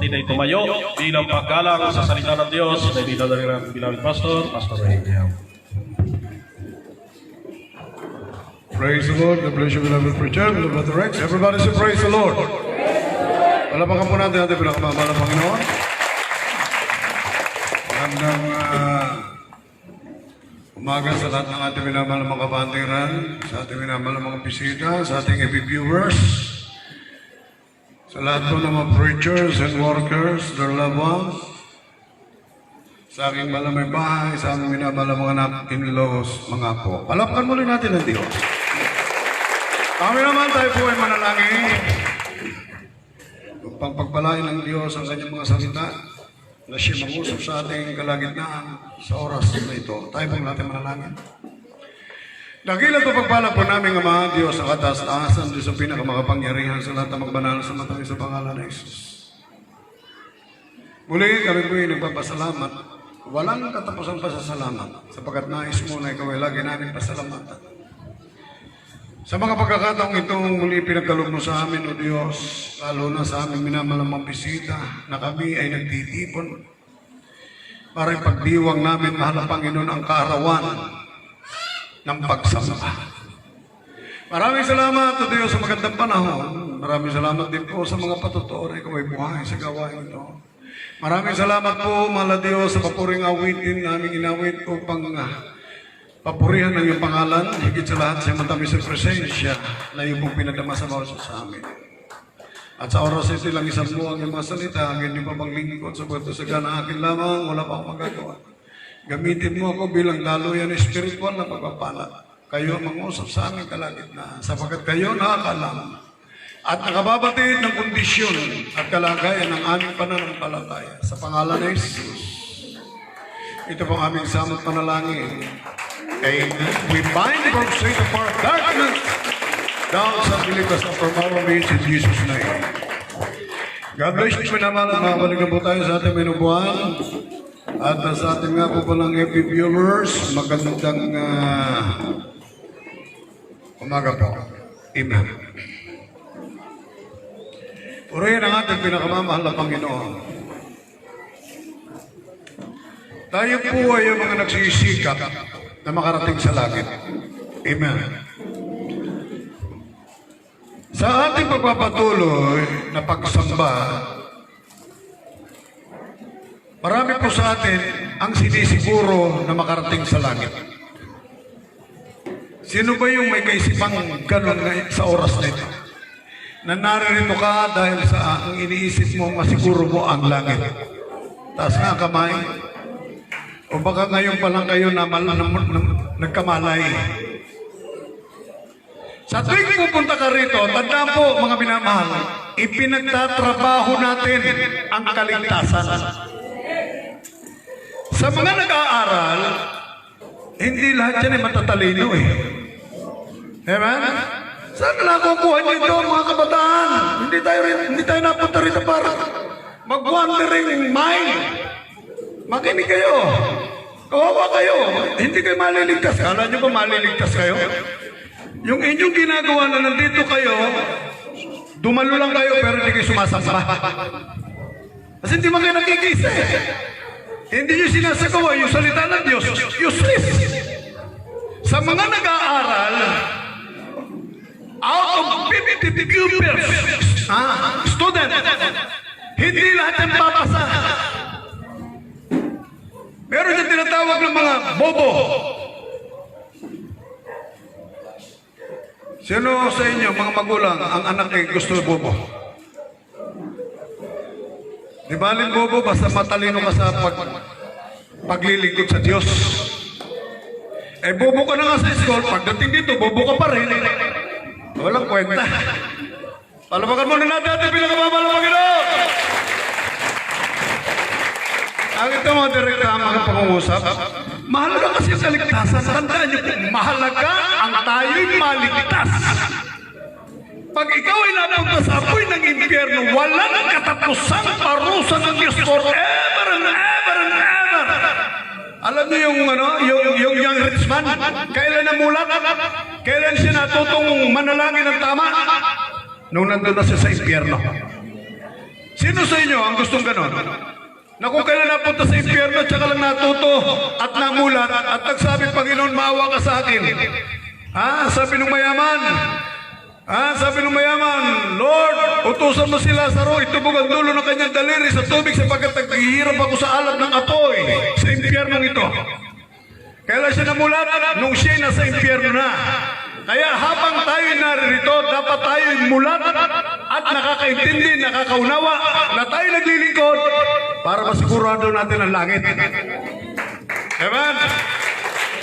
kapatid ay tumayo bilang paggalang sa salita ng Diyos na dinadala ng bilang Pastor Ray. Praise the Lord. God bless you, beloved preacher, beloved Rex. Everybody say praise the Lord. Palapakan po natin ating pinakamamahal na Panginoon. Magandang umaga sa lahat ng ating minamahal na mga kabandiran, sa ating minamahal na mga bisita, sa ating FB viewers, sa lahat po ng mga preachers and workers, their loved ones, sa aking malamay bahay, sa aming minamahal na mga anak, in-laws, mga apo. Palapakan muli natin ang Diyos. Kami naman tayo po ay manalangin upang pagpalain ng Diyos ang kanyang mga salita na siya mangusap sa ating kalagitnaan sa oras na ito. Tayo pong natin manalangin. Dakilang po pagpala po namin Ama, Diyos sa kataas-taasan, Diyos ang pinakamakapangyarihan sa lahat ng magbanal sa matangis sa pangalan ng Jesus. Muli kami po ay nagpapasalamat. Walang katapusan pa sa salamat sapagkat nais mo na ikaw ay lagi namin pasalamatan. Sa mga pagkakataong itong muli pinagkaloob mo sa amin, O Diyos, lalo na sa aming minamalamang bisita, na kami ay nagtitipon para ipagdiwang namin, mahal na Panginoon, ang kaarawan ng pagsamba. Maraming salamat, O Diyos, sa magandang panahon. Maraming salamat din po sa mga patutuo na ikaw ay buhay sa gawain ito. Maraming salamat po, mahal na Diyos, sa papuring awitin na aming inawit upang papurihan ng iyong pangalan, higit sa lahat sa matamis sa presensya na iyong pong pinadama sa bawat sa amin. At sa oras ito lang isang mo ang iyong mga salita, ang hindi pa maglingkod sa pagkato sa gana akin lamang, wala pa akong magagawa. Gamitin mo ako bilang daluyan espiritual na pagpapala. Kayo ang mangusap sa aming kalagitnaan, sapagkat kayo nakakalam at nakababatid ng kondisyon at kalagayan ng aming pananampalataya. Sa pangalan ng Jesus, ito pong aming samot panalangin. Amen. We bind the crusade of our darkness down sa Pilipas of our means in Jesus' name. God bless you naman. Nakabalik na po tayo sa ating minubuhan. At sa ating nga po palang FB viewers, magandang umaga po. Amen. Purihin ang ating pinakamamahal na Panginoon. Tayo po ay yung mga nagsisikap na makarating sa langit. Amen. Sa ating pagpapatuloy na pagsamba, marami po sa atin ang sinisiguro na makarating sa langit. Sino ba yung may kaisipang ganun sa oras na ito? Na naririto ka dahil sa ang iniisip mo, masiguro mo ang langit. Taas nga kamay. O baka ngayon pa lang kayo na nagkamalay. Sa tuwing pupunta ka rito, tandaan po mga minamahal, ipinagtatrabaho natin ang kaligtasan. Sa mga nag-aaral, hindi lahat yan ay matatalino eh. Amen? Saan nakukuha nito mga kabataan? Hindi tayo napunta rito para mag-wandering mind. Makinig kayo. Kawawa kayo. Hindi kayo maliligtas. Kala nyo ba maliligtas kayo? Yung inyong ginagawa na nandito kayo, dumalo lang kayo pero hindi kayo sumasamba. Kasi hindi man kayo nakikisa eh. Hindi nyo sinasagawa yung salita ng Diyos. Useless. Sa mga nag-aaral, out of 50 pupils, student, hindi lahat ang papasa. Meron yung tinatawag ng mga bobo. Sino sa inyo, mga magulang, ang anak ay gusto bobo? Di ba alin bobo, basta matalino ka sa paglilingkod sa Diyos. Eh, bobo ka na nga sa school, pagdating dito, bobo ka pa rin. Walang kwenta. Palabakan mo na natin ating pinakamamahal na Panginoon. Ang ito mga direkta mga pangungusap, mahalaga kasi sa ligtasan. Tandaan niyo po, mahalaga ang tayo'y maligtas. Pag ikaw ay napunta sa apoy ng impyerno, walang katapusang parusa ng Diyos forever and ever and ever. Alam niyo yung young rich man, kailan namulat? Kailan siya natutong manalangin ng tama? Nung nandun na siya sa impyerno. Sino sa inyo ang gustong ganon? Na kung kailan napunta sa impyerno, tsaka lang natuto at namulat at nagsabi, Panginoon, maawa ka sa akin. Sabi ng mayaman, sabi ng mayaman, Lord, utusan mo si Lazaro, itubog ang dulo ng kanyang daliri sa tubig sapagkat naghihirap ako sa alab ng apoy sa impyernong ito. Kailan siya namulat? Nung siya nasa impyerno na. Kaya habang tayo naririto, dapat tayo mulat at nakakaintindi, nakakaunawa na tayo naglilingkod para masigurado natin ang langit. Amen?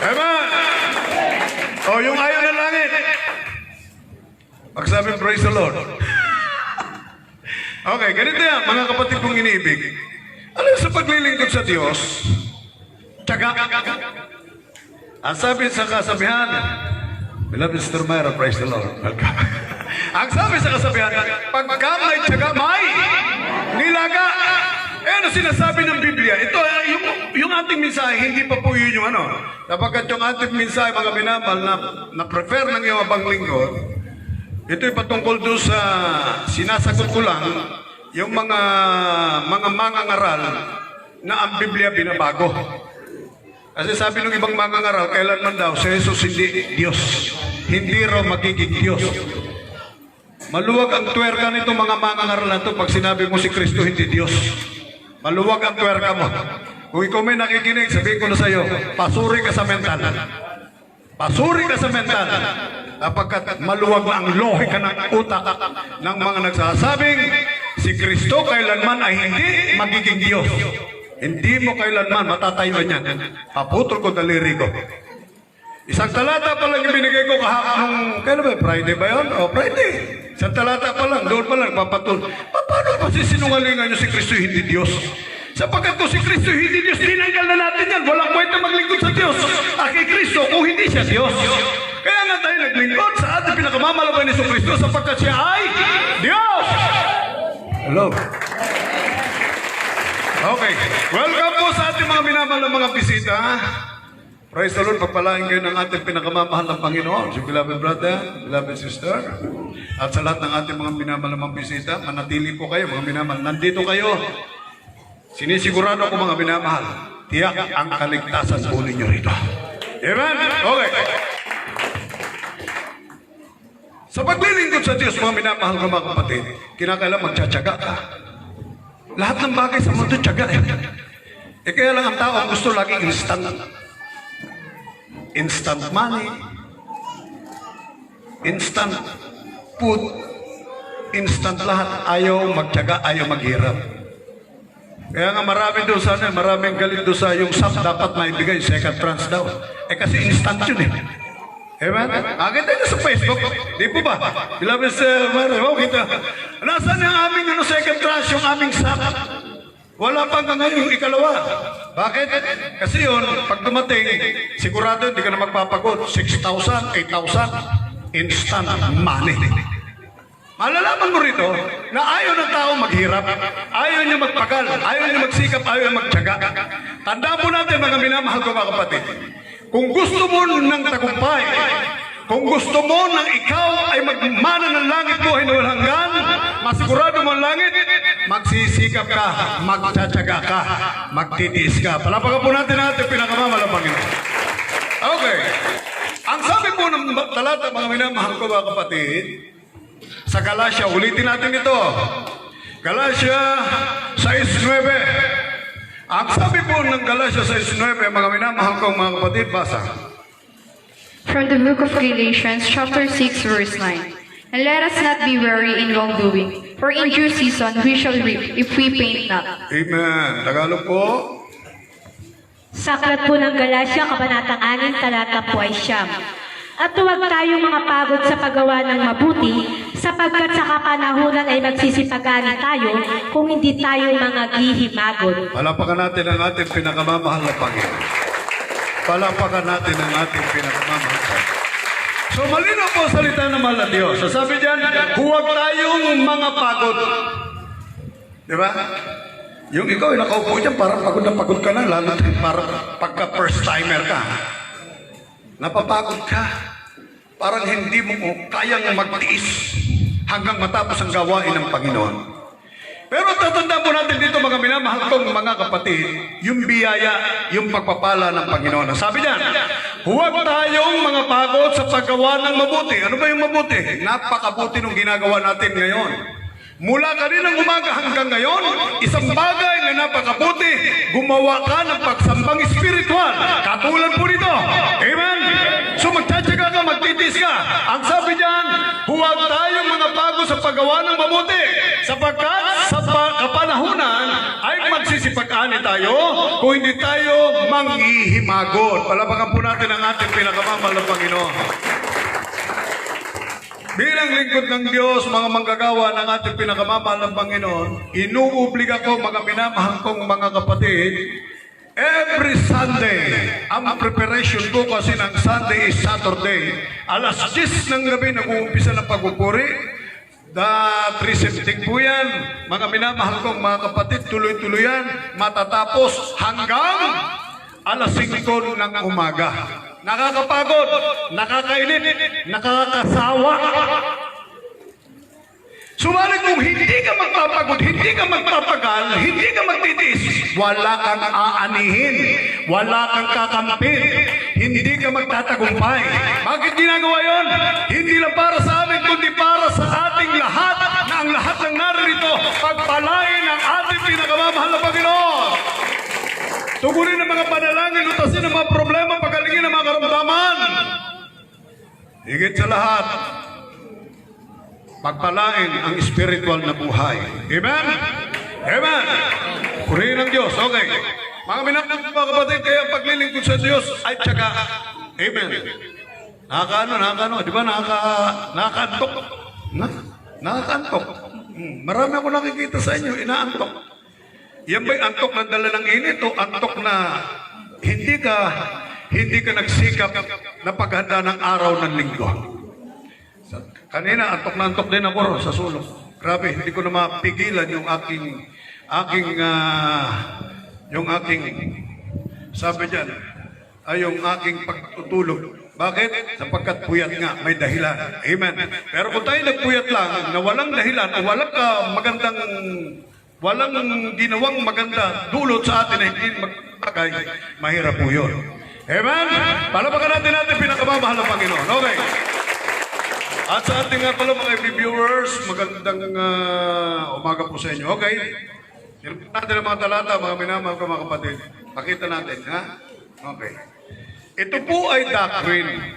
Amen? O, yung ayaw ng langit. Pagsabi, praise the Lord. Okay, ganito yan, mga kapatid kong iniibig. Alam sa paglilingkod sa Diyos, tiyaga. Ang sabi sa kasabihan, beloved Sister Myra, praise the Lord. Welcome. Ang sabi sa kasabihan, pagka may tiyaga, may nilaga. Ano sinasabi ng Biblia? Ito, yung ating mensahe, hindi pa po yun yung ano. Sapagkat yung ating mensahe, mga minamahal, na prefer ng iyong abang lingkod, ito'y patungkol doon sa sinasagot ko lang, yung mga mangangaral na ang Biblia binabago. Kasi sabi ng ibang mangangaral, kailanman daw, si Jesus hindi Diyos. Hindi raw magiging Diyos. Maluwag ang tuwerka nito mga mangangaral na ito pag sinabi mo si Kristo hindi Diyos. Maluwag ang tuwerka mo. Kung ikaw may nakikinig, sabihin ko na sa iyo, pasuri ka sa mental. Pasuri ka sa mental. Kapagkat maluwag na ang lohika ng utak ng mga nagsasabing si Kristo kailanman ay hindi magiging Diyos. Hindi mo kailanman matatayuan yan. Paputol ko daliri ko. Isang talata pa lang yung binigay ko kahapon. Kailan ba? Friday ba yun? O, Friday. Isang talata pa lang. Doon pa lang papatul. Paano ba sisinungalingan nyo si Kristo hindi Diyos? Sapagkat kung si Kristo hindi Diyos, tinanggal na natin yan. Walang kwenta maglingkod sa Diyos. Kay Kristo kung hindi siya Diyos. Kaya nga tayo naglingkod sa ating pinakamalabay ni Kristo sapagkat siya ay Diyos. Hello. Okay. Welcome po sa ating mga minamahal na mga bisita. Praise the Lord. Pagpalain kayo ng ating pinakamamahal ng Panginoon. Si beloved brother, beloved sister. At sa lahat ng ating mga minamahal na mga bisita, manatili po kayo mga minamahal. Nandito kayo. Sinisigurado ko mga minamahal. Tiyak ang kaligtasan po ninyo rito. Amen? Okay. Sa paglilingkod sa Diyos, mga minamahal ko mga kapatid, kinakailangan magtsatsaga ka. Lahat ng bagay sa mundo, tiyaga eh. Kaya lang ang tao gusto laging instant. Instant money, instant food, instant lahat. Ayaw magtiyaga, ayaw maghirap. Kaya nga marami doon sana, maraming galing doon sa yung SAP dapat maibigay, second trans daw. Kasi instant yun eh. Amen? Kita nyo sa Facebook. Di po ba? Beloved Sir Mario, kita. Nasaan yung aming second tranche, yung aming SAP? Wala pa hanggang ngayon yung ikalawa. Bakit? Kasi yun, pag dumating, sigurado hindi ka na magpapagod. 6,000, 8,000, instant money. Malalaman mo rito na ayaw ng tao maghirap, ayaw niya magpagal, ayaw niya magsikap, ayaw niya magtyaga. Tandaan po natin mga minamahal ko mga kapatid. Kung gusto mo ng tagumpay, kung gusto mo nang ikaw ay magmana ng langit buhay na walang hanggan, masigurado mo ang langit, magsisikap ka, magtsatsaga ka, magtitiis ka. Palapakan po natin natin pinakamamahal ng Panginoon. Okay. Ang sabi po ng talata, mga minamahal ko mga kapatid, sa Galatia, ulitin natin ito. Galatia 6:9. Ang sabi po ng Galatia 6:9, mga minamahal kong mga kapatid, basa. From the book of Galatians, chapter 6, verse 9. And let us not be weary in wrongdoing, for in due season we shall reap if we faint not. Amen. Tagalog po. Sa aklat po ng Galatia, kabanatang 6, talata po ay 9. At huwag tayong mga pagod sa paggawa ng mabuti, sapagkat sa kapanahunan ay magsisipagani tayo kung hindi tayo mga gihimagod. Palapakan natin ang ating pinakamamahal na Panginoon. Palapakan natin ang ating pinakamamahal na Panginoon. So malinaw po ang salita ng mahal na Diyos. So sabi diyan, huwag tayong mga pagod. Di ba? Yung ikaw ay nakaupo dyan, parang pagod na pagod ka na, lalo parang pagka first timer ka. Napapagod ka. Parang hindi mo kayang magtiis hanggang matapos ang gawain ng Panginoon. Pero tatandaan po natin dito mga minamahal kong mga kapatid, yung biyaya, yung pagpapala ng Panginoon. Sabi niyan, huwag tayong mga pagod sa paggawa ng mabuti. Ano ba yung mabuti? Napakabuti nung ginagawa natin ngayon. Mula kaninang umaga hanggang ngayon, isang bagay na napakabuti, gumawa ka ng pagsambang espiritual. Katulad po nito. Amen? So magtsatsaga ka, magtitis ka. Ang sabi diyan, huwag tayong mga bago sa paggawa ng mabuti. Sapagkat sa kapanahunan ay magsisipag-ani tayo kung hindi tayo manghihimagot. Palapakan po natin ang ating pinakamamahal na Panginoon. Bilang lingkod ng Diyos, mga manggagawa ng ating pinakamamahal ng Panginoon, inuubliga ko mga minamahal kong mga kapatid, every Sunday, ang preparation ko kasi ng Sunday is Saturday. Alas 10 ng gabi, nag-uumpisa ng pagpupuri. Presenting po yan. Mga minamahal kong mga kapatid, tuloy-tuloy yan. Matatapos hanggang alas 5 ng umaga. Nakakapagod, nakakainit, nakakasawa. Subalit kung hindi ka magpapagod, hindi ka magpapagal, hindi ka magtitiis, wala kang aanihin, wala kang kakampin, hindi ka magtatagumpay. Bakit ginagawa yon? Hindi lang para sa amin, kundi para sa ating lahat, na ang lahat ng narito, pagpalain ang ating pinakamamahal na Panginoon. Tugunin ang mga panalangin, lutasin ang mga problema, pagalingin ang mga karamdaman. Higit sa lahat, pagpalain ang spiritual na buhay. Amen? Amen? Purihin ang Diyos. Okay. Mga minamahal mga kapatid, kaya ang paglilingkod sa Diyos ay tsaka. Amen. Nakakaano, di ba nakakaantok? Nakakaantok. Marami ako nakikita sa inyo, inaantok. Yan ba'y antok na dala ng init o antok na hindi ka nagsikap na paghanda ng araw ng linggo? Kanina, antok din ako sa sulok. Grabe, hindi ko na mapigilan yung sabi dyan, ay yung aking pagtutulog. Bakit? Sapagkat puyat nga, may dahilan. Amen. Pero kung tayo nagpuyat lang, na walang dahilan, o walang ginawang maganda dulot sa atin na hindi magpagay, mahirap po yun. Amen? Palapakan natin pinakamamahal ng Panginoon. Okay. At sa ating nga pala mga viewers, magandang umaga po sa inyo. Okay? Sinabi natin ang mga talata, mga minamahal ko mga kapatid. Pakita natin, ha? Okay. Ito po ay doctrine.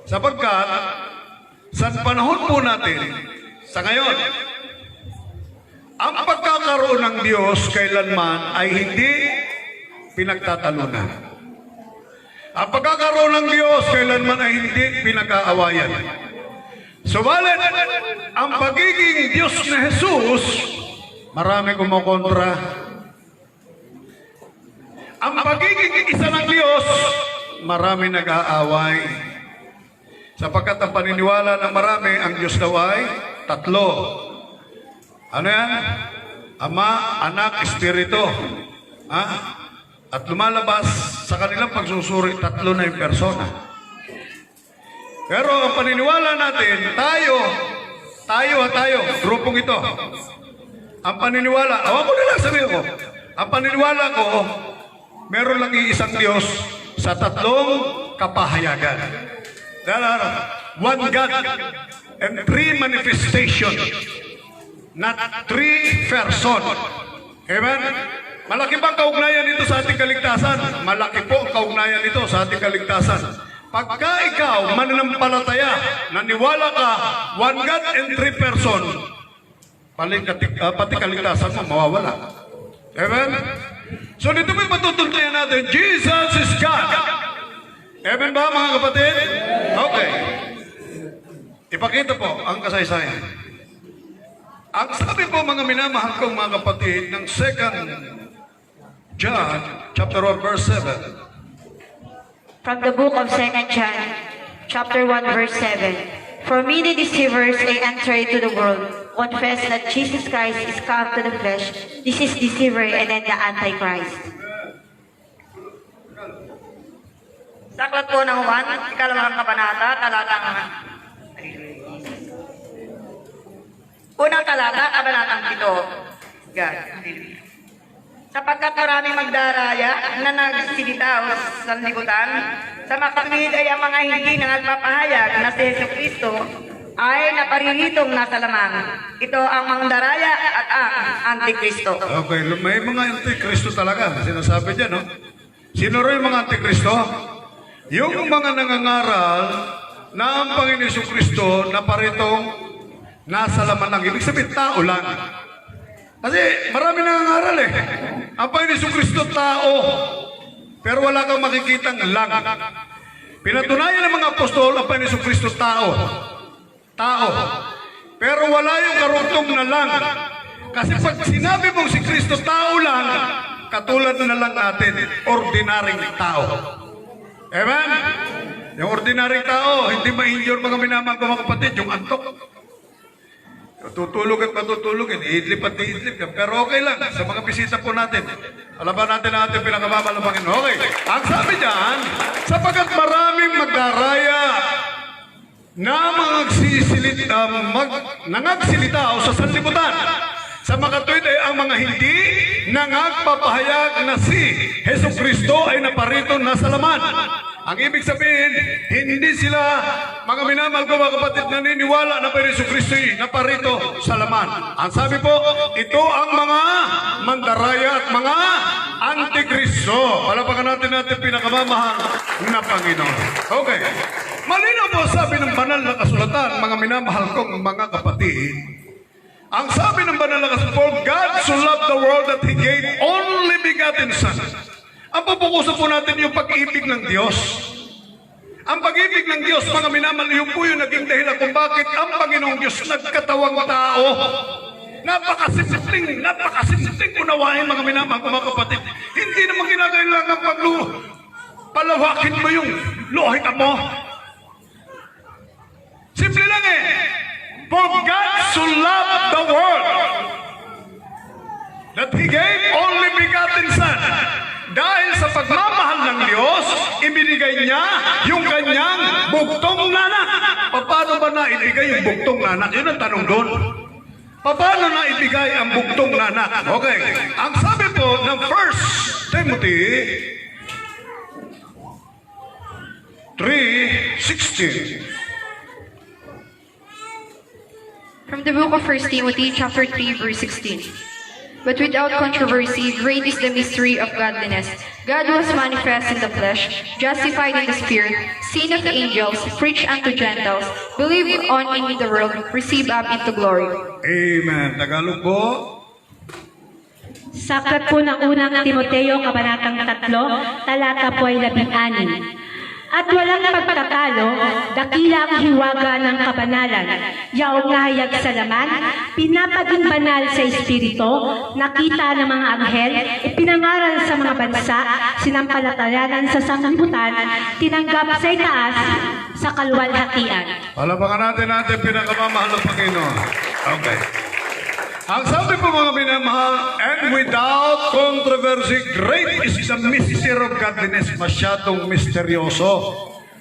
Sapagkat, sa panahon po natin, sa ngayon, ang pagkakaroon ng Diyos kailanman ay hindi pinagtatalunan. Ang pagkakaroon ng Diyos kailanman ay hindi pinag-aawayan. Subalit, ang pagiging Diyos na Jesus, marami kumukontra. Ang pagiging isa ng Diyos, marami nag-aaway. Sapagkat ang paniniwala ng marami, ang Diyos daw ay tatlo. Ano yan? Ama, Anak, Espiritu. Ha? At lumalabas sa kanilang pagsusuri, tatlo na yung persona. Pero ang paniniwala natin, tayo, grupong ito. Ang paniniwala, awan ko na lang sabihin ko, ang paniniwala ko, meron lang iisang Diyos sa tatlong kapahayagan. There are one God and three manifestations. Not three person. Amen? Malaki bang kaugnayan nito sa ating kaligtasan? Malaki po ang kaugnayan nito sa ating kaligtasan. Pagka ikaw, mananampalataya, naniwala ka, one God and three person, pati kaligtasan mo, mawawala. Amen? So dito may matutuntayan natin, Jesus is God. Amen ba mga kapatid? Okay. Ipakita po ang kasaysayan. Ang sabi po mga minamahal kong mga kapatid ng 2 John chapter 1 verse 7. From the book of 2 John, chapter 1, verse 7. For many deceivers may enter into the world, confess that Jesus Christ is come to the flesh. This is deceiver and then the Antichrist. Sa aklat po ng Juan, ikalawang kabanata, talatang Unang talata, kabanatang 7. God. Sapagkat maraming magdaraya na nagsilita o sanlibutan, sa makatuwid ay ang mga hindi na nagpapahayag na si Yesu Kristo ay naparilitong nasa lamang. Ito ang mandaraya at ang Antikristo. Okay, may mga antikristo talaga. Sinasabi dyan, no? Sino rin yung mga antikristo? Yung mga nangangaral na ang Panginoon Jesucristo na paritong nasa laman lang. Ibig sabihin, tao lang. Kasi marami nangangaral eh. Ang Panginoon Jesucristo, tao. Pero wala kang makikitang lang. Pinatunayan ng mga apostol, ang Panginoon Jesucristo, tao. Tao. Pero wala yung karugtong na lang. Kasi pag sinabi mong si Kristo tao lang, katulad na lang natin, ordinaryong tao. Amen? Yung ordinaryong tao, hindi ma-injure mga minamahal ko mga kapatid, yung antok. Tutulog at matutulog, iidlip at iidlip. Pero okay lang, sa mga bisita po natin, alaban natin ang ating pinakababal ng Panginoon. Okay, ang sabi dyan, sapagkat maraming magdaraya na nangagsilita o sa sanlibutan. Sa makatuwid ay ang mga hindi nangagpapahayag na si Heso Kristo ay naparito nasa laman. Ang ibig sabihin, hindi sila, mga minamahal ko mga kapatid, naniniwala na Heso Kristo ay naparito sa laman. Ang sabi po, ito ang mga mandaraya at mga Antikristo. Palapakan natin pinakamamahal na Panginoon. Okay. Malinaw po sabi ng banal na kasulatan, mga minamahal kong mga kapatid. Ang sabi ng banal na kasulatan, for God so loved the world that He gave only begotten Son. Ang pupukusan po natin yung pag-ibig ng Diyos. Ang pag-ibig ng Diyos, mga minamahal, yun po yung naging dahilan kung bakit ang Panginoong Diyos nagkatawang tao. Napakasimpleng unawain, mga minamahal kong mga kapatid. Hindi naman kinakailangan palawakin mo yung lohit mo. Simple lang eh. For God so loved the world that He gave only begotten Son. Dahil sa pagmamahal ng Diyos, ibinigay niya yung kanyang bugtong nanak. Paano ba naibigay yung bugtong nanak? Yun ang tanong doon. Paano naibigay ang bugtong nanak? Okay. Ang sabi po ng 1 Timothy 3:16. From the book of 1 Timothy, chapter 3, verse 16. But without controversy, great is the mystery of godliness. God was manifest in the flesh, justified in the spirit, seen of the angels, preached unto Gentiles, believed on in the world, received up into glory. Amen. Tagalog po. Sa aklat po ng unang Timoteo, kabanatang 3, talata po ay 16. At walang pagtatalo, dakila ang hiwaga ng kabanalan, yaong nahayag sa laman, pinapaging banal sa espiritu, nakita ng mga anghel, ipinangaral sa mga bansa, sinampalatayanan sa sanglibutan, tinanggap sa itaas sa kaluwalhatian. Palapakan natin pinakamamahal ng Panginoon. Okay. Ang sabi po mga minamahal, and without controversy, great is the mystery of godliness. Masyadong misteryoso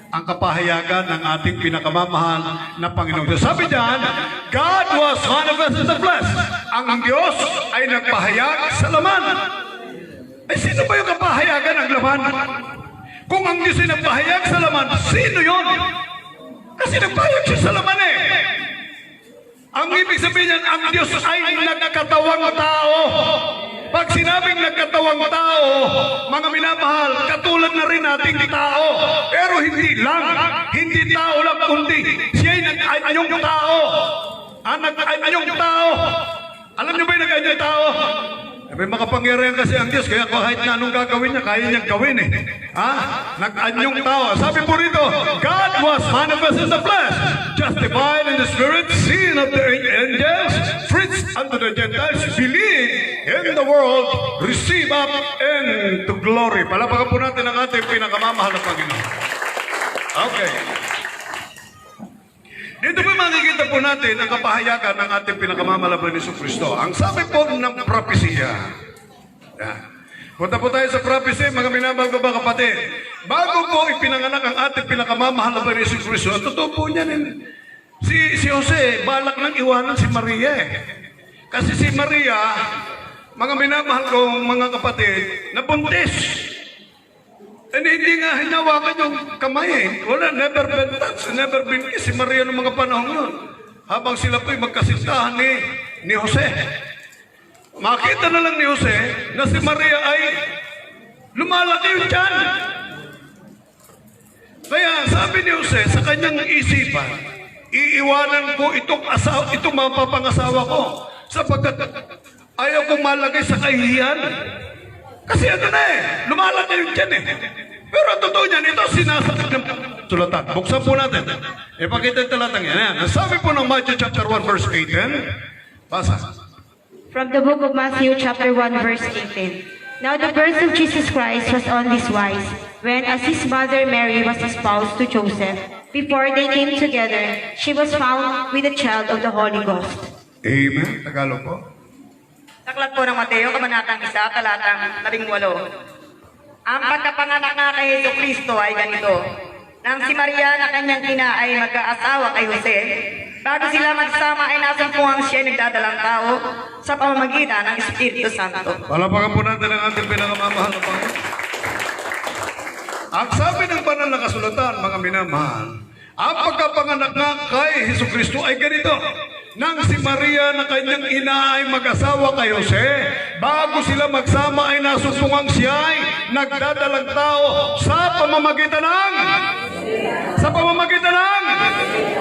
ang kapahayagan ng ating pinakamamahal na Panginoon. Sabi diyan, God was manifest in the flesh. Ang Diyos ay nagpahayag sa laman. Eh sino ba yung kapahayagan ng laman? Kung ang Diyos ay nagpahayag sa laman, sino yun? Kasi nagpahayag siya sa laman eh. Ang ibig sabihin niyan, ang Diyos ay nagkatawang tao. Pag sinabing nagkatawang tao, mga minamahal, katulad na rin nating tao. Pero hindi tao lang, kundi siya'y nag-anyong tao. Nag-anyong tao. Alam niyo ba yung nag-anyong tao? May makapangyarihan kasi ang Diyos, kaya kahit na anong gagawin niya, kaya niyang gawin eh. Nag-anyong tao. Sabi po rito, God was manifest in the flesh, justified in the spirit, seen of the angels, preached unto the Gentiles, believed in the world, receive up into glory. Palapakan po natin ang ating pinakamamahal na Panginoon. Okay. Dito po makikita po natin ang kapahayagan ng ating pinakamamalaban ni Kristo. Ang sabi po ng propesya. Punta po tayo sa propesya, mga minamahal ko ba kapatid? Bago po ipinanganak ang ating pinakamamahal na ni Kristo, at totoo po niyan, Si Jose, balak nang iwanan si Maria eh. Kasi si Maria, mga minamahal kong mga kapatid, nabuntis. And hindi nga hinawakan yung kamay eh. Wala, never been touched, never been kissed si Maria ng mga panahon yun. Habang sila po'y magkasintahan ni Jose. Makita na lang ni Jose na si Maria ay lumalaki yung tiyan. Kaya sabi ni Jose sa kanyang isipan, iiwanan ko itong mapapangasawa ko sapagkat ayaw kong malagay sa kahihiyan. Kasi ano na eh, lumalaki yung tiyan eh. Pero totoo niyan, ito sinasabi ng sulatan. Buksan po natin. Ipakita yung talatang yan. Ayan. Sabi po ng Matthew chapter 1 verse 18. Basa. From the book of Matthew, chapter 1, verse 18. Now the birth of Jesus Christ was on this wise, when as his mother Mary was espoused to Joseph, before they came together, she was found with the child of the Holy Ghost. Amen. Tagalog po. Aklat po ng Mateo, kabanatang 1, talatang 18. Ang pagkapanganak nga kay Hesus Kristo ay ganito. Nang si Maria na kanyang ina ay magkaasawa kay Jose, bago sila magsama ay nasumpungang siya nagdadalang tao sa pamamagitan ng Espiritu Santo. Palapakan po natin ang ating pinakamamahal na Panginoon. Ang sabi ng banal na kasulatan, mga minamahal, ang pagkapanganak nga kay Hesus Kristo ay ganito. Nang si Maria na kanyang ina ay mag-asawa kay Jose, bago sila magsama ay nasumpungang siya ay nagdadalang tao sa pamamagitan ng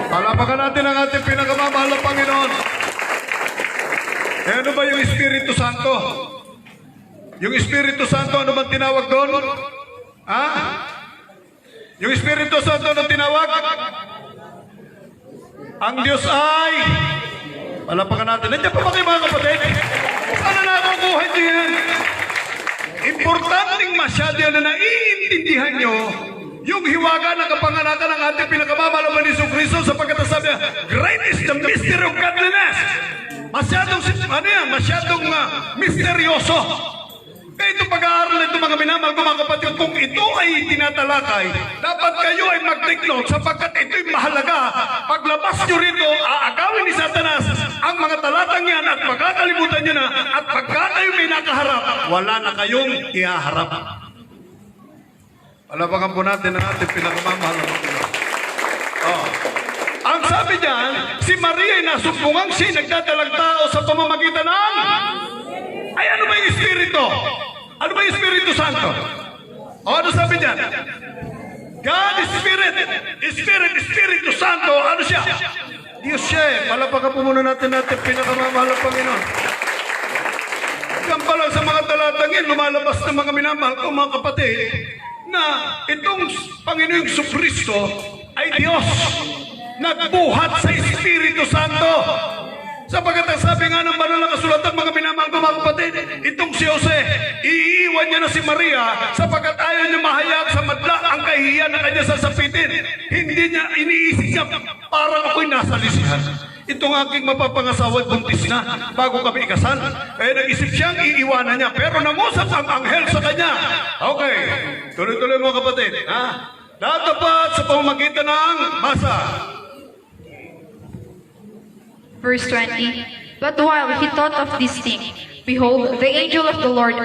palapakan natin ang ating pinakamamahal na Panginoon. Ano ba yung Espiritu Santo? Yung Espiritu Santo, ano bang tinawag doon? Ha? Yung Espiritu Santo, ano tinawag? Ang Diyos ay... Palapakan natin. Nandiyan pa ba kayo mga kapatid? Sana nakukuha niyo yan. Importanteng masyado yan na naiintindihan nyo yung hiwaga ng kapanganakan ng ating pinakamamahal na Hesus Kristo sapagkat sabi niya, great is the mystery of godliness. Masyadong misteryoso. Kaya ito pag-aaral nito mga minamahal ko mga kapatid, kung ito ay tinatalakay, dapat kayo ay mag-take note sapagkat ito'y mahalaga. Paglabas nyo rito, aagawin ni Satanas ang mga talatang yan at magkakalimutan nyo na at pagka kayo may nakaharap, wala na kayong ihaharap. Palapakan po natin ang ating pinakamamahal na Panginoon. Ang sabi diyan, si Maria ay nasumpungang siya nagdadalang tao sa pamamagitan ng... Ay, ano ba yung Espiritu? Ano ba yung Espiritu Santo? O, ano sabi diyan? God is Spirit. Espiritu Santo. Ano siya? Diyos siya eh. Palapakan po muna natin pinakamamahal na Panginoon. Diyan pa lang sa mga talatang yan, lumalabas ng mga minamahal ko mga kapatid, na itong Panginoong Jesucristo ay Diyos nagbuhat sa Espiritu Santo. Sapagkat ang sabi nga ng banal na kasulatan, mga minamahal ko mga kapatid, itong si Jose, iiwan niya na si Maria sapagkat ayaw niya mahayag sa madla ang kahihiyan na kanya sasapitin. Hindi niya iniisip niya, parang ako'y nasa lisihan. Itong aking mapapangasawa buntis na bago kami ikasal. Eh nag-isip siyang iiwanan niya, pero nangusap ang anghel sa kanya. Okay, tuloy-tuloy mga kapatid. Datapat sa pamamagitan ng masa. Verse 20. But while he thought of this thing, behold, the angel of the Lord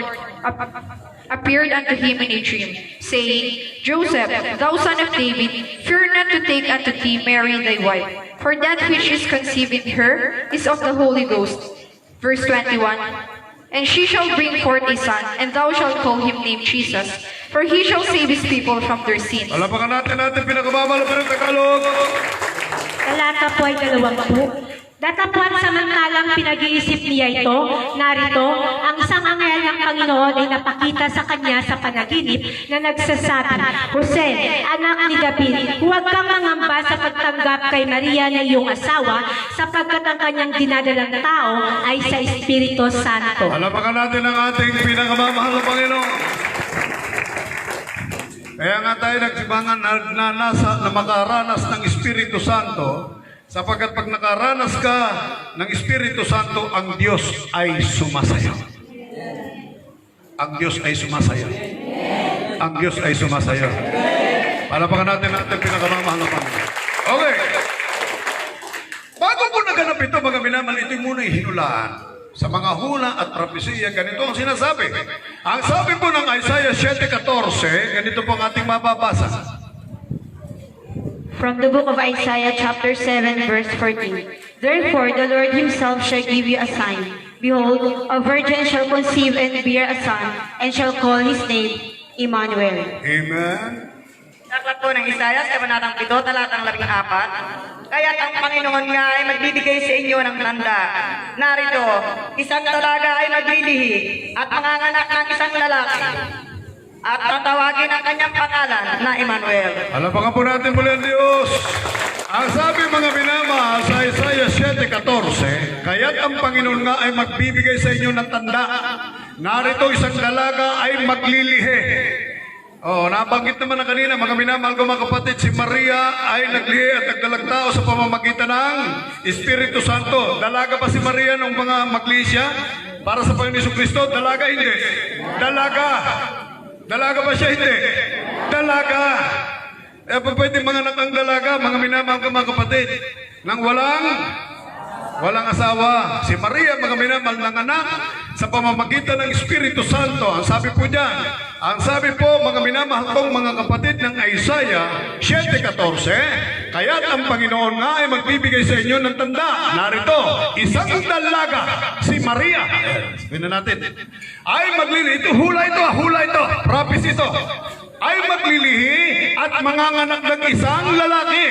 appeared unto him in a dream, saying, Joseph, thou son of David, fear not to take unto thee Mary thy wife, for that which is conceived in her is of the Holy Ghost. Verse 21. And she shall bring forth a son, and thou shalt call him name Jesus, for he shall save his people from their sins. Palapakan natin pinakamamahal ng Tagalog. Talata po ay 20. Datapwat samantalang pinag-iisip niya ito, narito, ang isang anghel ng Panginoon ay napakita sa kanya sa panaginip na nagsasabi, Jose, anak ni David, huwag kang mangamba sa pagtanggap kay Maria na iyong asawa, sapagkat ang kanyang dinadalang tao ay sa Espiritu Santo. Palapakan natin ang ating pinakamamahal na Panginoon. Kaya nga tayo nagsibangan na makaranas ng Espiritu Santo, sapagkat pag nakaranas ka ng Espiritu Santo, ang Diyos ay sumasayaw. Ang Diyos ay sumasayaw. Ang Diyos ay sumasayaw. Palapakan natin natin pinakamamahal na Panginoon. Okay. 7, mga minamahal, ito muna hinulaan. Sa mga hula at propesiya, ganito ang sinasabi. Ang sabi po ng Isaiah 7:14, ganito po ang ating mababasa. From the book of Isaiah, chapter 7, verse 14. Therefore, the Lord himself shall give you a sign. Behold, a virgin shall conceive and bear a son, and shall call his name Emmanuel. Amen. Aklat po ng Isaiah, Kabanatang 7, talatang 14. Kaya't ang Panginoon nga ay magbibigay sa inyo ng tanda. Narito, isang dalaga ay maglilihi at manganganak ng isang lalaki. At tatawagin ang kanyang pangalan na Emmanuel. Alapakan po natin muli ang Diyos. Ang sabi mga minamahal sa Isaiah 7:14, kaya't ang Panginoon nga ay magbibigay sa inyo ng tanda. Narito isang dalaga ay maglilihi. Nabanggit naman na kanina, mga minamahal ko mga kapatid, si Maria ay naglihi at nagdalang tao sa pamamagitan ng Espiritu Santo. Dalaga pa si Maria nung mga maglihi siya? Para sa Panginoon Jesucristo, dalaga hindi. Dalaga. Dalaga ba siya? Hindi. Dalaga. Pwede mga anak ang dalaga, mga minamahal ko mga kapatid, nang walang asawa. Si Maria, mga minamahal, nanganak sa pamamagitan ng Espiritu Santo. Ang sabi po diyan, ang sabi po, mga minamahal kong mga kapatid ng Isaiah 7:14, kaya't ang Panginoon nga ay magbibigay sa inyo ng tanda. Narito, isang dalaga, si Maria. Sabihin na natin, ay maglilihi. Ito, hula ito, prophecy ito. Ay maglilihi at manganganak ng isang lalaki.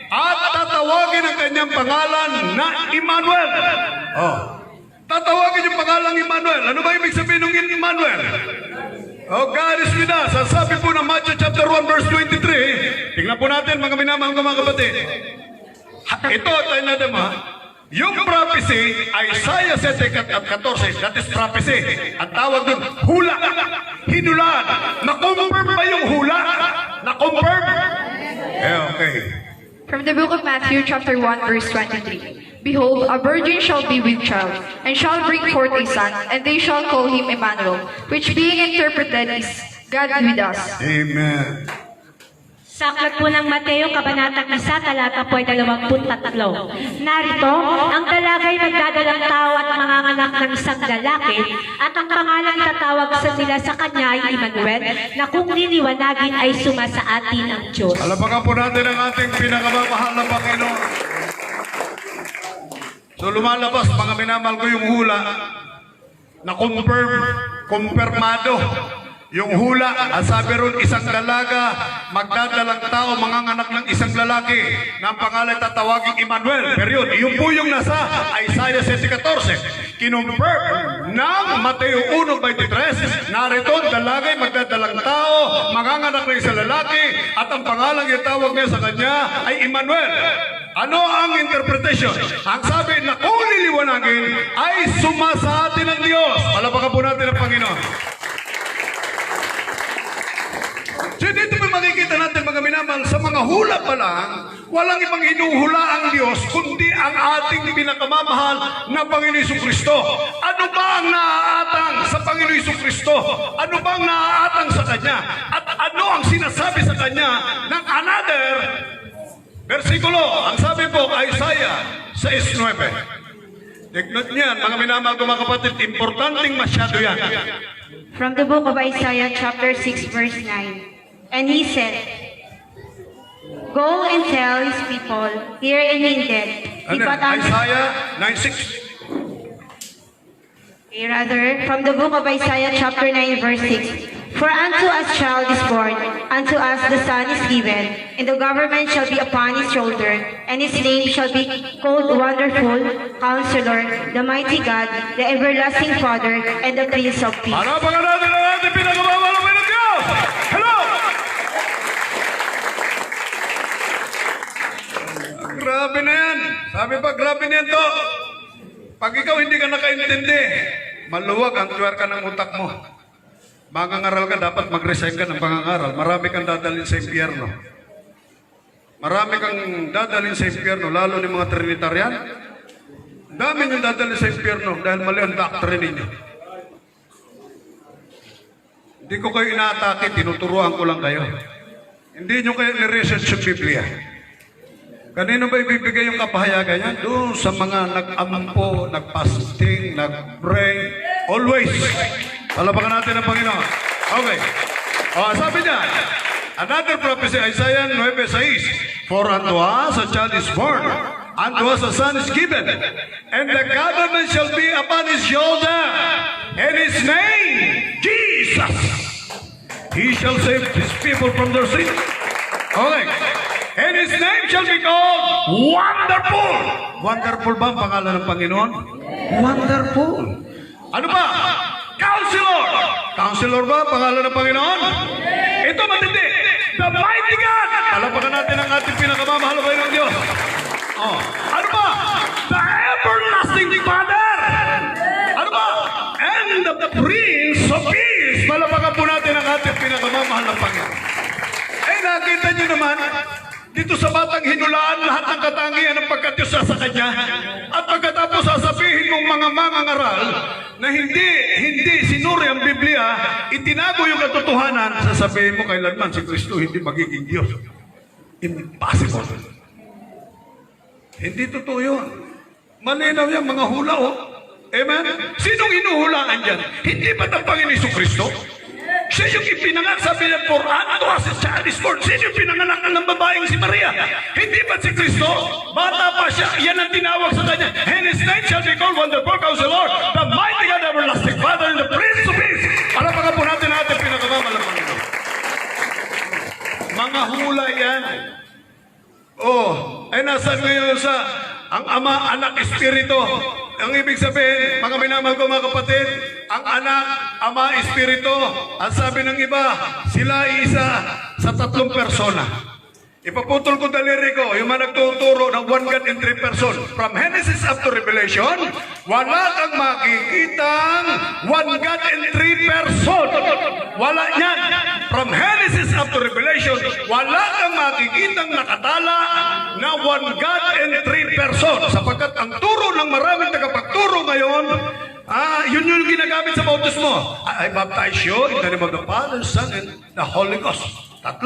At tatawagin ang kanyang pangalan na Emmanuel. Tatawagin yung pangalan Emmanuel. Ano ba ibig sabihin ng Emmanuel? God is with us. Ang sabi po ng Matthew chapter 1 verse 23, tingnan po natin mga minamahal ko mga kapatid. Ito, tayo natin mo, yung prophecy, Isaiah 7:14, that is prophecy. Ang tawag doon, hula. Hinulaan. Na-confirm ba yung hula? Na-confirm? Okay. From the book of Matthew, chapter 1, verse 23. Behold, a virgin shall be with child, and shall bring forth a son, and they shall call him Emmanuel, which being interpreted is God with us. Amen. Sa aklat po ng Mateo, Kabanatang 1, talata po ay 23. Narito, ang dalaga ay magdadalang tao at manganganak ng isang lalaki, at ang pangalan tatawag sa nila sa kanya ay Emmanuel, na kung liliwanagin ay suma sa atin ang Diyos. Alapakan po natin ang ating pinakamamahal na Panginoon. So lumalabas, mga minamahal ko, yung hula na kumpirmado. Yung hula, ang sabi ron, isang dalaga, magdadalang tao, manganganak ng isang lalaki, na ang pangalan tatawagin Emmanuel. Period. Yun po yung nasa Isaiah 7:14. Kinumpirm ng Mateo 1:23, narito, dalagay, magdadalang tao, manganganak ng isang lalaki, at ang pangalan itawag niya sa kanya ay Emmanuel. Ano ang interpretation? Ang sabi na kung liliwanagin ay sumasa atin ang Diyos. Palapakan po natin ang Panginoon. So dito po makikita natin mga minamahal, sa mga hula pa lang, walang ibang hinuhula ang Diyos, kundi ang ating pinakamamahal na Panginoon Jesucristo. Ano ba ang naaatang sa Panginoon Jesucristo? Ano ba ang naaatang sa Kanya? At ano ang sinasabi sa Kanya ng another versikulo? Ang sabi po, Isaiah 6:9. Tignan niyan, mga minamahal ko mga kapatid, importanteng masyado yan. From the book of Isaiah, chapter 6, verse 9. And he said, Go and tell his people, here and indeed, Ano yan? Isaiah 9:6. Rather, from the book of Isaiah, chapter 9, verse 6. For unto us child is born, unto us the son is given, and the government shall be upon his shoulder, and his name shall be called Wonderful, Counselor, the Mighty God, the Everlasting Father, and the Prince of Peace. Ano pa natin ang ating pinakamamahal ng Diyos? Hello! Grabe na yan. Sabi pa, grabe na yan to. Pag ikaw hindi ka nakaintindi, maluwag ang tuwar ka ng utak mo. Mangangaral ka, dapat mag-resign ka ng pangangaral. Marami kang dadalhin sa impyerno. Marami kang dadalhin sa impyerno, lalo ni mga Trinitarian. Dami nyung dadalhin sa impyerno dahil mali ang doctrine ninyo. Hindi ko kayo inaatake, tinuturuan ko lang kayo. Hindi nyo kayo ni-research yung Biblia. Kanino ba ibibigay yung kapahayagan yan? Doon sa mga nag-ampo, nag-fasting, nag-pray, always. Palapakan natin ang Panginoon. Okay. Sabi niya, another prophecy, Isaiah 9:6, for unto us a child is born, unto us a son is given, and the government shall be upon his shoulder, and his name, Jesus. He shall save his people from their sins. Okay. And his name shall be called Wonderful. Wonderful ba ang pangalan ng Panginoon? Wonderful. Ano ba? Counselor. Counselor ba ang pangalan ng Panginoon? Ito matindi. The Mighty God. Palapakan natin ang ating pinakamamahal ng Diyos. Ano ba? The Everlasting Father. Ano ba? And the Prince of Peace. Palapakan po natin ang ating pinakamamahal ng Panginoon. Nakita niyo naman, dito sa batang hinulaan, lahat ng katangian ng pagkatyos sa kanya. At pagkatapos sasabihin mong mga mangangaral na hindi sinuri ang Biblia, itinago yung katotohanan, sasabihin mo kailanman si Kristo hindi magiging Diyos. Impossible. Hindi totoo yun. Malinaw yan, mga hula, Amen? Sinong inuhulaan dyan? Hindi ba ang Panginoon Kristo? Siya yung ipinanganak, sabi niya, for unto us a child is born. Sino yung pinanganak ng babaeng si Maria? Hindi ba si Kristo? Bata pa siya, yan ang tinawag sa kanya. And his name shall be called Wonderful Counselor, the Mighty God, Everlasting Father, and the Prince of Peace. Palapakan po natin natin pinakamamal ng Panginoon. Mga hula yan. Ay nasan ngayon sa ang Ama, Anak, Espiritu. Ang ibig sabihin, mga minamahal ko mga kapatid, ang Anak, Ama, Espiritu, at sabi ng iba, sila isa sa 3 persona. Ipaputol ko daliri ko, yung mga nagtuturo ng one God in 3 person. From Genesis up to Revelation, wala kang makikitang one God in 3 person. Wala yan. From Genesis up to Revelation, wala kang makikitang nakatala na one God in 3 person. Sapagkat ang turo ng maraming tagapagturo ngayon, yun yung ginagamit sa bautismo. I baptize you in the name of the Father, Son, and the Holy Ghost. 3.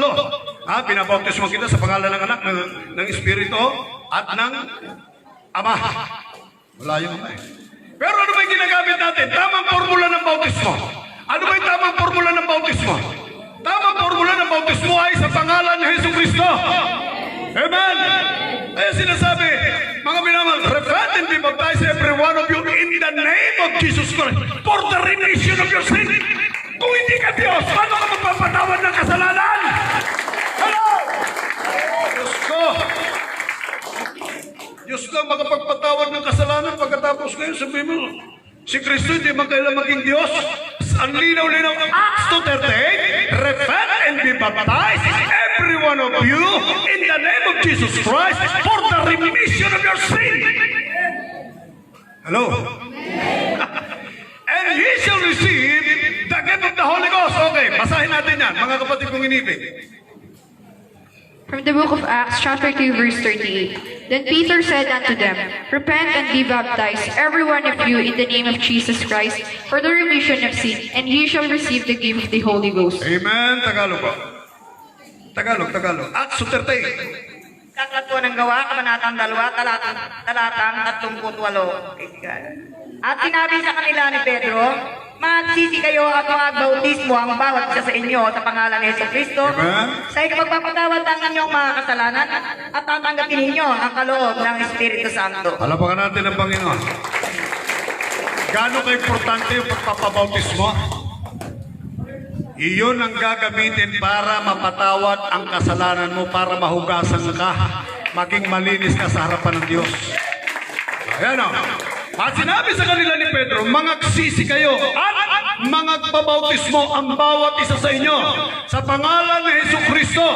Pinabautismo kita sa pangalan ng Anak, ng Espiritu, at ng Ama. Wala yung Ama. Pero ano ba yung ginagamit natin? Tamang formula ng bautismo. Ano ba yung tamang formula ng bautismo? Tamang formula ng bautismo ay sa pangalan ng Hesus Kristo. Amen! Kaya sinasabi, mga minamahal, repent and be baptized every one of you in the name of Jesus Christ for the remission of your sin. Kung hindi ka Diyos, paano ka magpapatawad ng kasalanan? Hello! Diyos ko! Diyos ko, makapagpatawad ng kasalanan pagkatapos ngayon, sabihin mo, si Kristo hindi magkailan maging Diyos. Ang linaw-linaw ng Acts 2:38, repent and be baptized, every one of you, in the name of Jesus Christ, for the remission of your sin. Hello? And he shall receive the gift of the Holy Ghost. Okay, basahin natin yan, mga kapatid kong inibig. From the book of Acts, chapter 2, verse 38. Then Peter said unto them, repent and be baptized, every one of you, in the name of Jesus Christ, for the remission of sin, and ye shall receive the gift of the Holy Ghost. Amen. Tagalog po. Tagalog. Acts 2:38. Kakatuan ng gawa, kabanatang 2, talatang 38. Kaibigan. At sinabi sa kanila ni Pedro, magsisi kayo at magbautismo ang bawat isa sa inyo sa pangalan ni Hesus Kristo. Sa ikapagpapatawad ang inyong mga kasalanan at tatanggapin ninyo ang kaloob ng Espiritu Santo. Palapakan natin ang Panginoon. Gaano ka-importante yung pagpapabautismo? Iyon ang gagamitin para mapatawad ang kasalanan mo, para mahugasan ka, maging malinis ka sa harapan ng Diyos. Ayan o. At sinabi sa kanila ni Pedro, mangagsisi kayo at mangagpabautismo ang bawat isa sa inyo sa pangalan ni Hesus Kristo.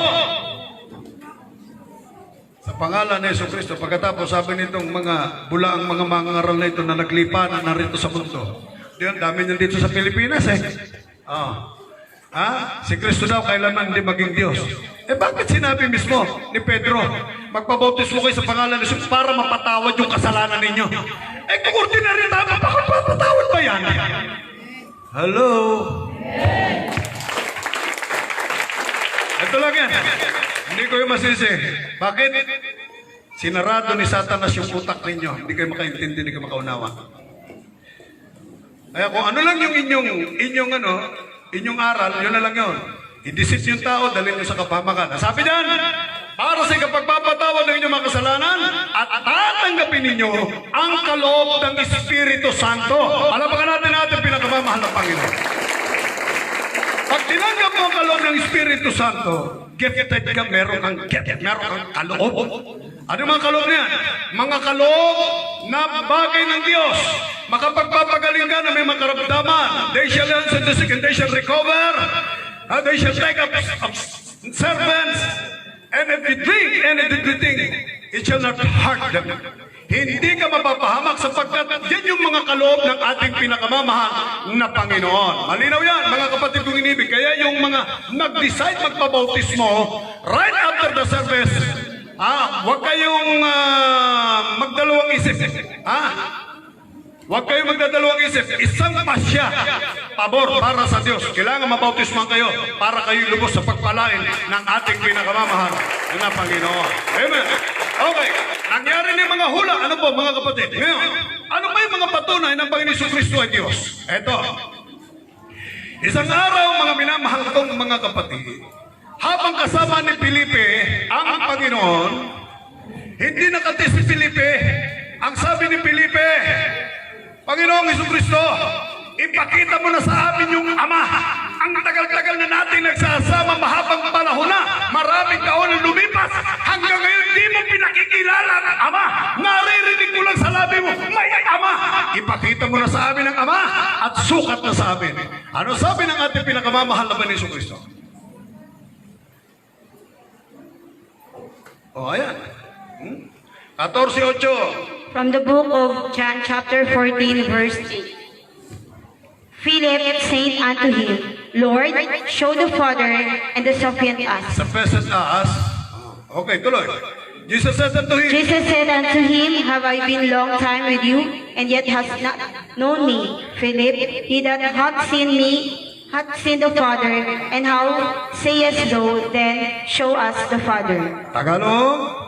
Sa pangalan ni Hesus Kristo. Pagkatapos sabi nitong mga bulaang mga mangangaral na ito na naglipanan narito sa mundo. Diyan, dami niyan dito sa Pilipinas Si Kristo daw kailanman hindi maging Diyos. Bakit sinabi mismo ni Pedro, magpabautismo kayo sa pangalan ni Jesus para mapatawad yung kasalanan ninyo? Kung ordinary tama, bakit mapatawad ba yan? Hello? Ito lang yan. Hindi ko yung masisi. Bakit? Sinarado ni Satanas yung utak ninyo. Hindi kayo makaintindi, hindi kayo makaunawa. Kaya kung ano lang yung inyong aral, yun na lang yun. I-deceive yung tao, dalhin nyo sa kapahamakan. Sabi diyan, para sa ikapagpapatawad ng inyong mga kasalanan at tatanggapin ninyo ang kaloob ng Espiritu Santo. Palapakan natin pinakamamahal na Panginoon. Pag tinanggap mo ang kaloob ng Espiritu Santo, gifted ka, meron kang kaloob. Ano mga kaloob niyan? Mga kaloob na bagay ng Diyos. Makapagpapagaling ka na may makaramdaman. They shall answer the sick and they shall recover. They shall take up servants. And if you drink anything, it shall not hurt them. Hindi ka mapapahamak sapagkat yan yung mga kaloob ng ating pinakamamahal na Panginoon. Malinaw yan, mga kapatid kong inibig. Kaya yung mga nag-decide magpabautismo, right after the service, huwag kayong magdalawang isip. Huwag kayong magdadalawang isip. Isang pasya, pabor para sa Diyos. Kailangan mabautisman kayo para kayo lubos sa pagpalain ng ating pinakamamahal na Panginoon. Amen. Okay. Nangyari na yung mga hula. Ano po mga kapatid? Ngayon, ano ba yung mga patunay ng Panginoon Kristo ay Diyos? Eto. Isang araw, mga minamahal kong mga kapatid, habang kasama ni Felipe ang Panginoon, hindi nakatis si Felipe. Ang sabi ni Felipe, Panginoong Jesucristo, ipakita mo na sa amin yung Ama. Ang tagal-tagal na natin nagsasama, mahabang panahon na, maraming taon na lumipas, hanggang ngayon di mo pinakikilala ang Ama. Naririnig ko lang sa labi mo, may Ama. Ipakita mo na sa amin ang Ama at sukat na sa amin. Ano sabi ng ating pinakamamahal na Panginoong Jesucristo? Ayan. 14:8. From the book of John chapter 14 verse 8. Philip said unto him, Lord, show the Father, and the sufficient us. Sufficient us. Okay, tuloy. Jesus said unto him, Jesus said unto him, Have I been long time with you, and yet hast not known me, Philip? He that hath seen me hath seen the Father, and how sayest thou then, Show us the Father? Tagalog.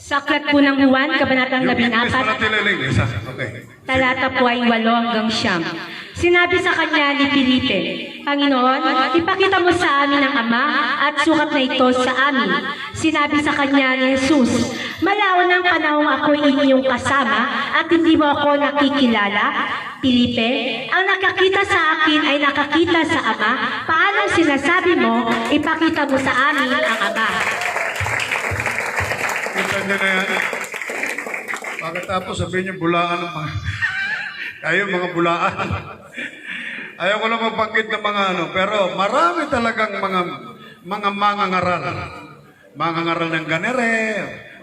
Sa aklat po ng Juan, Kabanatang Yung English 14, pala tiniling. Isa. Okay. talata po ay 8 hanggang 9. Sinabi sa kanya ni Felipe, Panginoon, ipakita mo sa amin ang Ama at sukat na ito sa amin. Sinabi sa kanya ni Jesus, malaon ang panahong ako'y inyong kasama at hindi mo ako nakikilala. Felipe, ang nakakita sa akin ay nakakita sa Ama. Paano sinasabi mo, ipakita mo sa amin ang Ama? Kita niyo na yan. Pagkatapos sabihin niyo bulaan ng mga... Kayo mga bulaan. Ayaw ko lang magbanggit ng mga pero marami talagang mga mangangaral. Mangangaral ng ganere,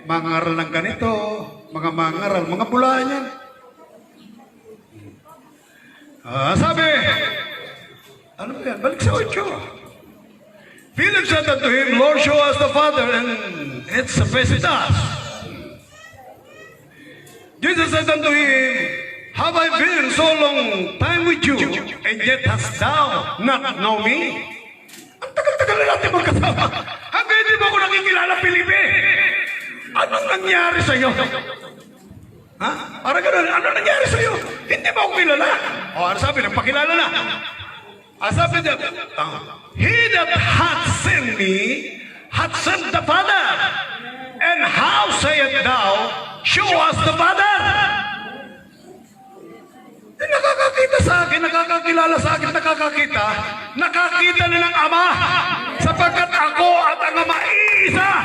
mangangaral ng ganito, mga mangangaral, mga bulaan yan. Sabi, ano ba yan? Balik sa 8. Philip said unto him, Lord, show us the Father, and it sufficeth us. Jesus said unto him, Have I been so long time with you, and yet hast thou not known me? Ang tagal-tagal na natin magkasama. Hanggang hindi mo ako nakikilala, Felipe. Anong nangyari sa'yo? Ha? Para gano'n, ano nangyari sa'yo? Hindi mo ako kilala. O, ano sabi? Nagpakilala na. Sabi niya, He that hath seen me, hath seen the Father. And how sayest thou, Show us the Father? Nakakakita sa akin, nakakakilala sa akin, nakakita na ng Ama, sapagkat ako at ang Ama iisa.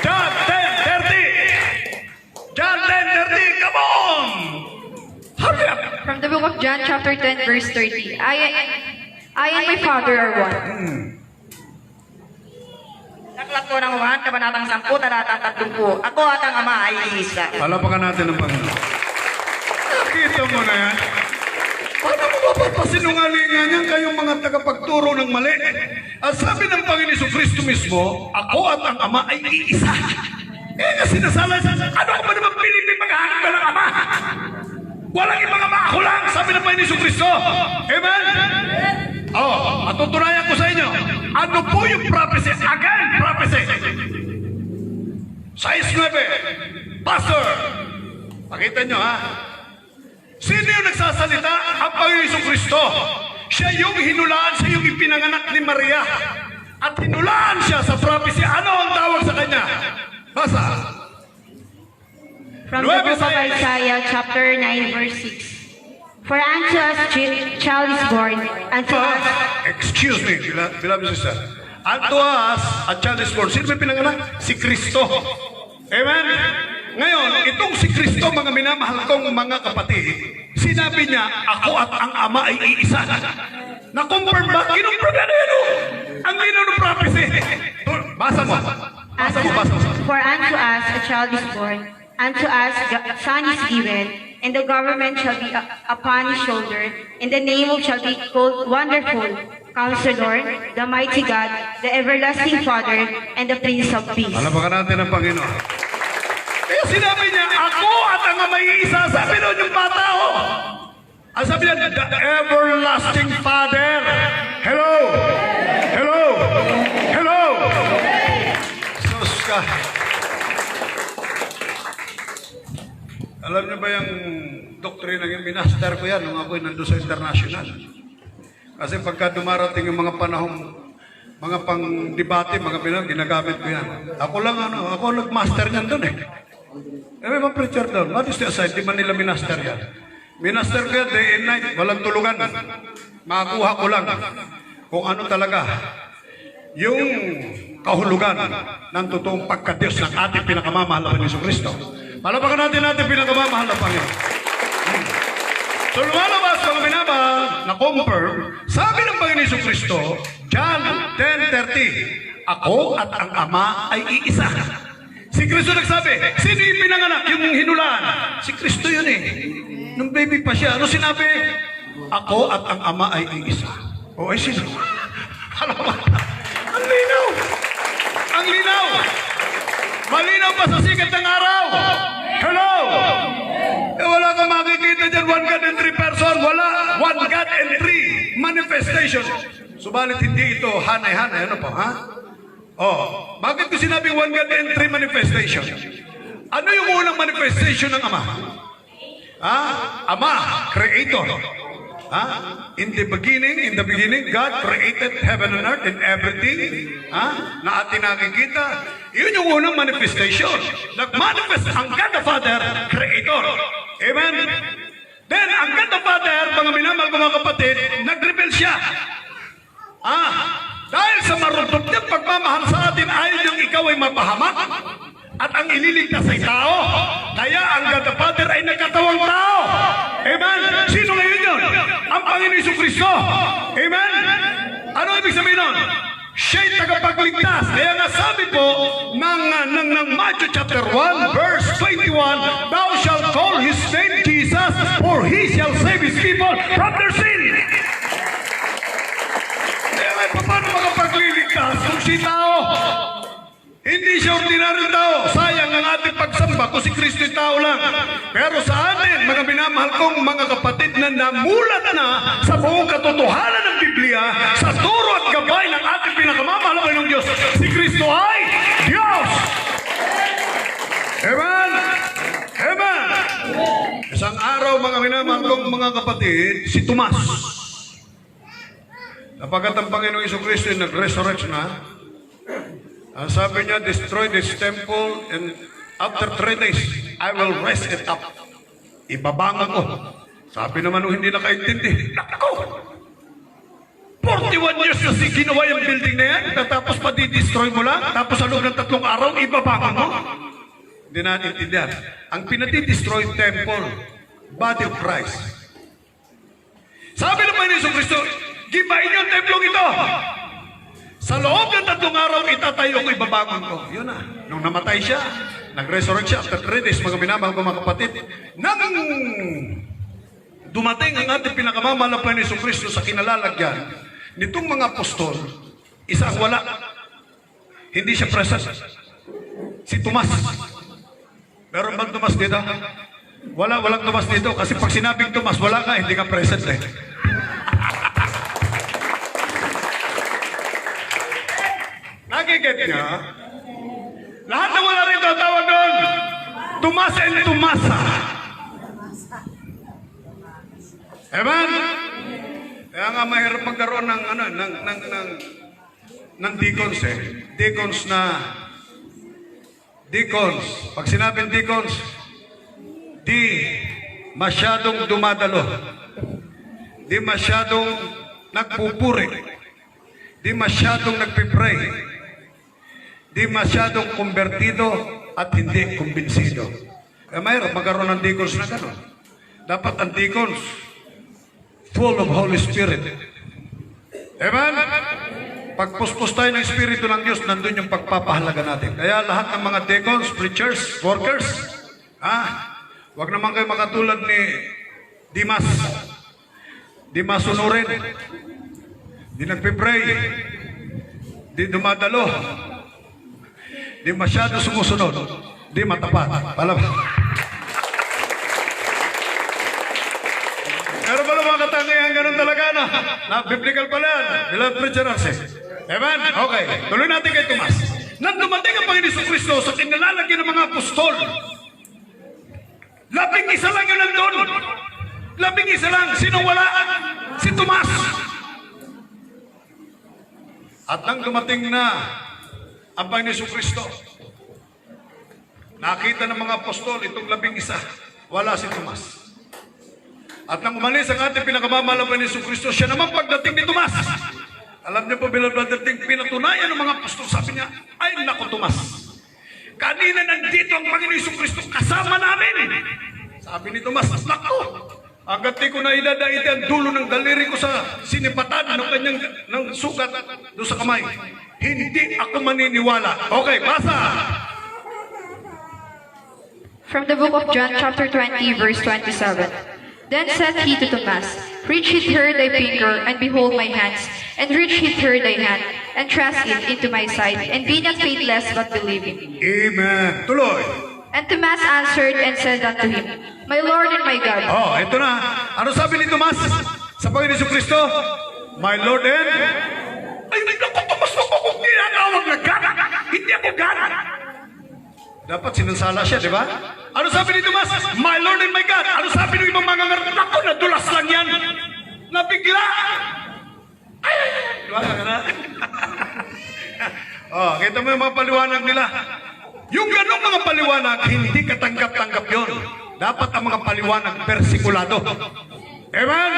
John 10:30. John 10:30, come on! Hurry up! From the book of John chapter 10 verse 30. I and my Father are one. Aklat po ng Juan, Kabanatang 10, talatang 30. Ako at ang Ama ay iisa. Palapakan natin ng Panginoon. Nakita mo na yan. Paano mo mapapasinungalingan yan kayong mga tagapagturo ng mali? Ang sabi ng Panginoon Jesucristo mismo, ako at ang Ama ay iisa. Kasi nasala, ano ka ba naman Pilipi maghahanap ka ng Ama? Walang ibang Ama, ako lang, sabi ng Panginoon Jesucristo. Amen? Matutunayan ko sa inyo. Ano po yung prophecy? Again, prophecy. 6:9. Pastor, pakita nyo ha. Sino yung nagsasalita? Ang Panginoon Jesucristo. Siya yung hinulaan, siya yung ipinanganak ni Maria. At hinulaan siya sa prophecy. Ano ang tawag sa kanya? Basa. From the book of Isaiah, chapter 9, verse 6. For unto us child is born, unto us... Excuse me, beloved sister. Unto us, a child is born. Sino may pinanganak? Si Kristo. Amen? Ngayon, itong si Kristo, mga minamahal kong mga kapatid, sinabi niya, ako at ang Ama ay iisa. Na-confirm ba? Kinumpirm na yun. Ang linaw ng prophecy. Basa mo. Basa mo. For unto us a child is born, unto us a son is given, and the government shall be upon his shoulder, and the name shall be called Wonderful, Counselor, the Mighty God, the Everlasting Father, and the Prince of Peace. Alabakan natin ang Panginoon. Kaya sinabi niya, ako at ang Ama ay iisa. Sabi nun yung bata, oh. Ang sabi niya, the Everlasting Father. Hello! Hello! Hello! Sus ka. Alam niyo ba yung doktrina yung minaster ko yan nung ako'y nandun sa international? Kasi pagka dumarating yung mga panahong, mga pang-debate, mga pinag, ginagamit ko yan. Ako lang, ako nag-master niyan doon eh. May mga preacher doon. What is the aside? Di man nila minaster yan. Minaster ko yan day and night. Walang tulugan. Makakuha ko lang kung ano talaga yung kahulugan ng totoong pagka-Diyos ng ating pinakamamahal na Panginoon Kristo. Palapakan natin pinakamamahal na Panginoon. So lumalabas mga minamahal na confirm, sabi ng Panginoon Kristo, John 10:30, ako at ang Ama ay iisa. Si Kristo nagsabi, sino yung pinanganak, yung hinulaan? Si Kristo yun eh. Nung baby pa siya, ano sinabi? Ako at ang Ama ay iisa. O ay sino? Alam mo, ang linaw! Ang linaw! Malinaw pa sa sikat ng araw! Hello! Eh, wala kang makikita dyan, one God and three person. Wala, one God and three manifestation. Subalit hindi ito hanay-hanay. Ano po, ha? Oh, bakit ko sinabing one God and three manifestation? Ano yung unang manifestation ng Ama? Ha? Ama, Creator. Ha? In the beginning, God created heaven and earth and everything na ating nakikita. Yun yung unang manifestation. Nag-manifest ang God the Father, Creator. Amen? Then, ang God the Father, mga minamahal ko mga kapatid, nag-rebel siya. Dahil sa maruntot niyang pagmamahal sa atin, ayaw niyang ikaw ay mapahamak at ang ililigtas ay tao. Kaya ang God the Father ay nagkatawang tao. Amen? Sino ngayon yun? Ang Panginoon Jesucristo. Amen? Ano ibig sabihin nun? Siya'y tagapagligtas. Kaya nga sabi po ng Matthew chapter 1 verse 21, thou shalt call his name Jesus, for he shall save his people from their sin. Paano makapagliligtas kung si tao? Hindi siya ordinaryong tao. Sayang ang ating pagsamba kung si Kristo tao lang. Pero sa atin, mga minamahal kong mga kapatid na namulat na sa buong katotohanan ng Biblia, sa turo at gabay ng ating pinakamamahal ng Diyos, si Kristo ay Diyos! Amen? Amen! Isang araw, mga minamahal kong mga kapatid, si Tomas, napagat ang Panginoong Jesucristo yung nag-resurrect na, ang sabi niya, destroy this temple and after 3 days, I will raise it up. Ibabangon ko. Sabi naman nung hindi nakaintindi, nako! 41 years na ginawa yung building na yan, tapos pa-destroy mo lang, tapos sa loob ng 3 araw, ibabangon mo. Hindi natin intindihan. Ang pinati-destroy temple, body of Christ. Sabi ng Panginoon Jesucristo, gibain yung templong ito. Sa loob ng 3 araw, itatayo ko, ibabangon ko. Yun na. Nung namatay siya, nag-resurrect siya after 3 days, mga minamahal ko mga kapatid. Nang dumating ang ating pinakamamahal na Panginoon Jesucristo sa kinalalagyan, nitong mga apostol, isa ang wala. Hindi siya present. Si Tomas. Meron bang Tomas dito? Walang Tomas dito. Kasi pag sinabing Tomas, wala ka, hindi ka present eh. Nagiget niya, lahat ng wala rito, tawag doon. Tomas and Tomasa. Amen? Kaya nga mahirap magkaroon ng, ng deacons eh. Deacons. Pag sinabing deacons, di masyadong dumadalo. Di masyadong nagpupuri. Di masyadong nagpipray. Di masyadong konbertido at hindi kumbinsido. Kaya mahirap magkaroon ng deacons na gano'n. Dapat ang deacons full of Holy Spirit. Amen? Pagpuspos tayo ng Espiritu ng Diyos, nandun yung pagpapahalaga natin. Kaya lahat ng mga deacons, preachers, workers, wag naman kayo makatulad ni Dimas. Dimas sunurin. Di nagpipray. Di dumadalo. Di masyado sumusunod. Di matapat. Pero pala mga katangian, ganun talaga na biblical pala yan. Bilang preacher Arce. Amen? Okay. Tuloy natin kay Tomas. Nang dumating ang Panginoon Jesucristo sa kinalalagyan ng mga apostol, 11 lang yun nandun. 11 lang. Sino wala? Si Tomas. At nang dumating na ang Panginoon Jesucristo, nakita ng mga apostol itong 11, wala si Tomas. At nang umalis ang ating pinakamamalaban ni Jesucristo, siya naman pagdating ni Tomas. Alam niyo po, bilang pagdating, pinatunayan ng mga apostol, sabi niya, ay naku Tomas, kanina nandito ang Panginoon Jesucristo kasama namin. Sabi ni Tomas, naku, agad di ko na idadaiti ang dulo ng daliri ko sa sinipatan ng kanyang ng sugat doon sa kamay. Hindi ako maniniwala. Okay, basa. From the book of John, chapter 20, verse 27. Then said he to Thomas, reach hither thy finger, and behold my hands, and reach hither thy hand, and thrust it into my side, and be not faithless, but believing. Amen. Tuloy. And Thomas answered and said unto him, My Lord and my God. Oh, ito na. Ano sabi ni Tomas sa Panginoon Jesucristo? My Lord and... Ay, naku, Tomas, kung ginagawag na God. Hindi ako God. Dapat sinansala siya, di ba? Ano sabi ni Tomas? My Lord and my God. Ano sabi ng ibang mga ngarap? Naku, nadulas lang yan. Nabigla. Ay, wala ka na. Oh, kita mo yung mga paliwanag nila. Yung ganong mga paliwanag, hindi katanggap-tanggap yun. Dapat ang mga paliwanag persikulado. Amen?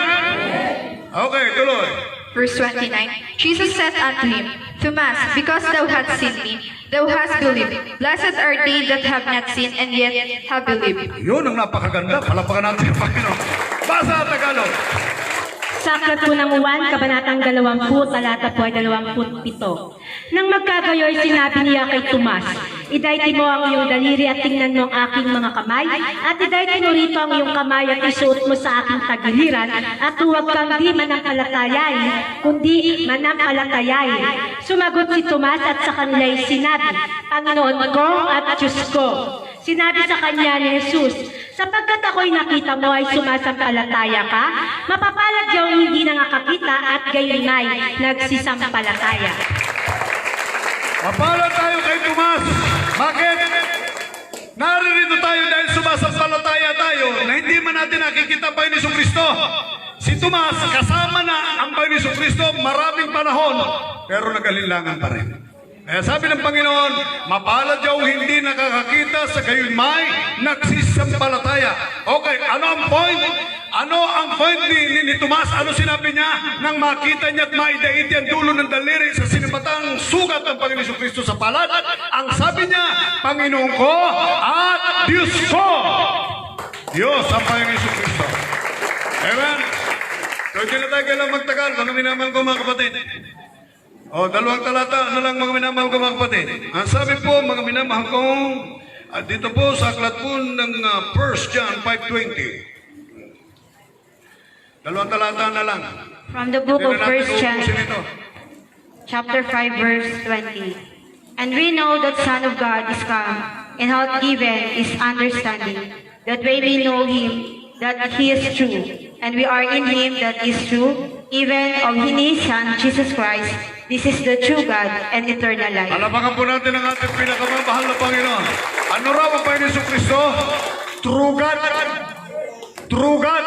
Okay, tuloy. Verse 29, Jesus said unto him, Thomas, because thou hast seen me, thou hast believed. Blessed are they that have not seen and yet have believed. Yun ang napakaganda. Palapakan natin ang Panginoon. Basa Tagalog. Sa aklat po ng Juan, kabanatang 20, talata po ay 27. Nang magkagayoy, sinabi niya kay Tomas, idayti mo ang iyong daliri at tingnan mo ang aking mga kamay, at idayti mo rito ang iyong kamay at isuot mo sa aking tagiliran, at huwag kang di manampalatayay, kundi manampalatayay. Sumagot si Tomas at sa kanila'y sinabi, Panginoon ko at Diyos ko. Sinabi sa kanya ni Jesus, sapagkat ako'y nakita mo ay sumasampalataya ka, mapapalad yung hindi nakakakita at gayunay nagsisampalataya. Mapalad tayo kay Tomas. Bakit? Naririto tayo dahil sumasampalataya tayo na hindi man natin nakikita ang Panginoon Jesucristo. Si Tomas, kasama na ang Panginoon Jesucristo maraming panahon, pero nag-alinlangan pa rin. Kaya sabi ng Panginoon, mapalad yung hindi nakakakita sa gayon may nagsisampalataya. Okay, ano ang point? Ano ang point ni Tomas? Ano sinabi niya? Nang makita niya at maidaiti ang dulo ng daliri sa sinibatang sugat ng Panginoon Jesucristo sa palad, ang sabi niya, Panginoon ko at Diyos ko. Diyos ang Panginoon Jesucristo. Amen? So hindi na tayo kailang magtagal. Mga minamahal ko mga kapatid. O, dalawang talata na lang mga minamahal ko mga kapatid. Ang sabi po mga minamahal ko, dito po sa aklat po ng 1 John 5:20. Dalawang talata na lang. From the book of 1 John, ito. chapter 5, verse 20. And we know that Son of God is come, and hath given is understanding, that we may know him, that he is true, and we are in him that is true, even of his Son, Jesus Christ. This is the true God and eternal life. Palapakan po natin ang ating pinakamamahal na Panginoon. Ano raw ang Panginoon Jesucristo? True God. True God.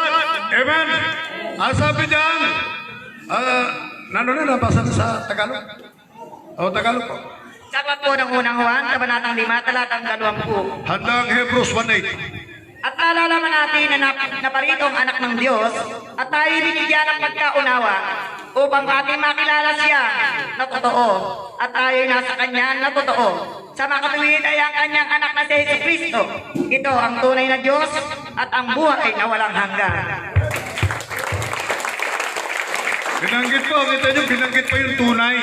Amen. Ang sabi diyan, nabasa na sa Tagalog? Tagalog po. Sa aklat po ng unang Juan, kabanatang 5, talatang 20. Handang Hebrews 1:8. At nalalaman natin na naparito ang anak ng Diyos at tayo binigyan ng pagkaunawa upang ating makilala siya na totoo at tayo nasa kanya na totoo. Sa makatuwid ay ang kanyang anak na si Jesucristo. Ito ang tunay na Diyos at ang buhay na walang hanggan. Binanggit po, kita nyo, binanggit pa yung tunay.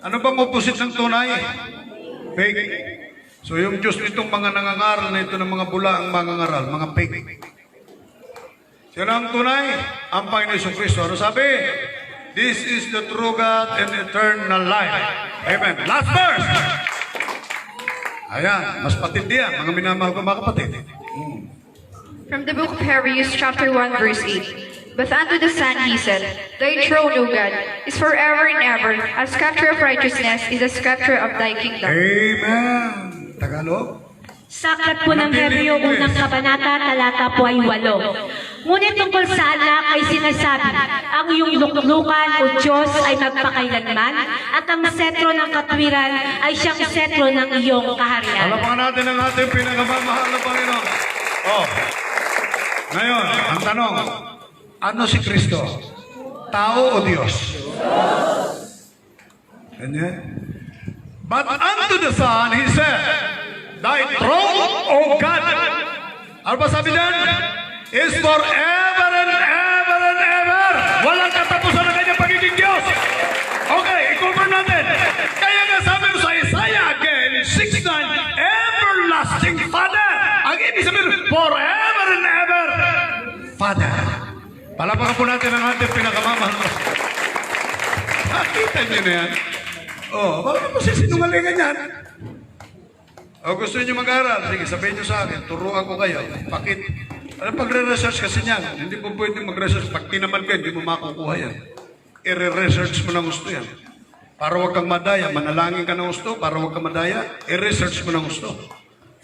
Ano bang opposite ng tunay? Fake. So yung Diyos nitong mga nangangaral na ito ng mga bula ang mangangaral, mga fake. Sino ang tunay? Ang Panginoon Jesucristo. Ano sabi? This is the true God and eternal life. Amen. Last verse! Ayan, mas patindi yan, mga minamahal ko mga kapatid. From the book of Hebrews, chapter 1, verse 8. But unto the Son he said, Thy throne, O God, is forever and ever. A scepter of righteousness is a scepter of thy kingdom. Amen. Tagalog? Sa aklat po ng Hebreo, unang kabanata, talata po ay 8. Ngunit tungkol sa anak ay sinasabi, ang iyong luklukan o Diyos ay magpakailanman, at ang setro ng katwiran ay siyang setro ng iyong kaharian. Alapakan natin ang ating pinakamamahal na Panginoon. Ngayon, ang tanong, ano si Kristo? Tao o Diyos? Ganyan. But unto the Son, He said, Thy throne, O God, ano ba sabi diyan? Is forever and ever and ever. Walang katapusan na kanyang pagiging Diyos. Okay, i-confirm natin. Kaya nga sabi mo sa Isaiah again, 6:9, everlasting Father. Ang ibig sabihin, forever and ever, Father. Palapakan po natin ang ating pinakamamahal. Nakita niyo na yan. Bakit mo sisinungalingan yan? Gusto niyo mag-aral? Sige, sabihin niyo sa akin, turuan ko kayo. Bakit? Pagre-research kasi niyan, hindi po pwede mag-research. Pag tinaman ka, hindi mo makukuha yan. I-research mo ng gusto yan. Para huwag kang madaya, manalangin ka ng gusto, para huwag kang madaya, i-research mo ng gusto.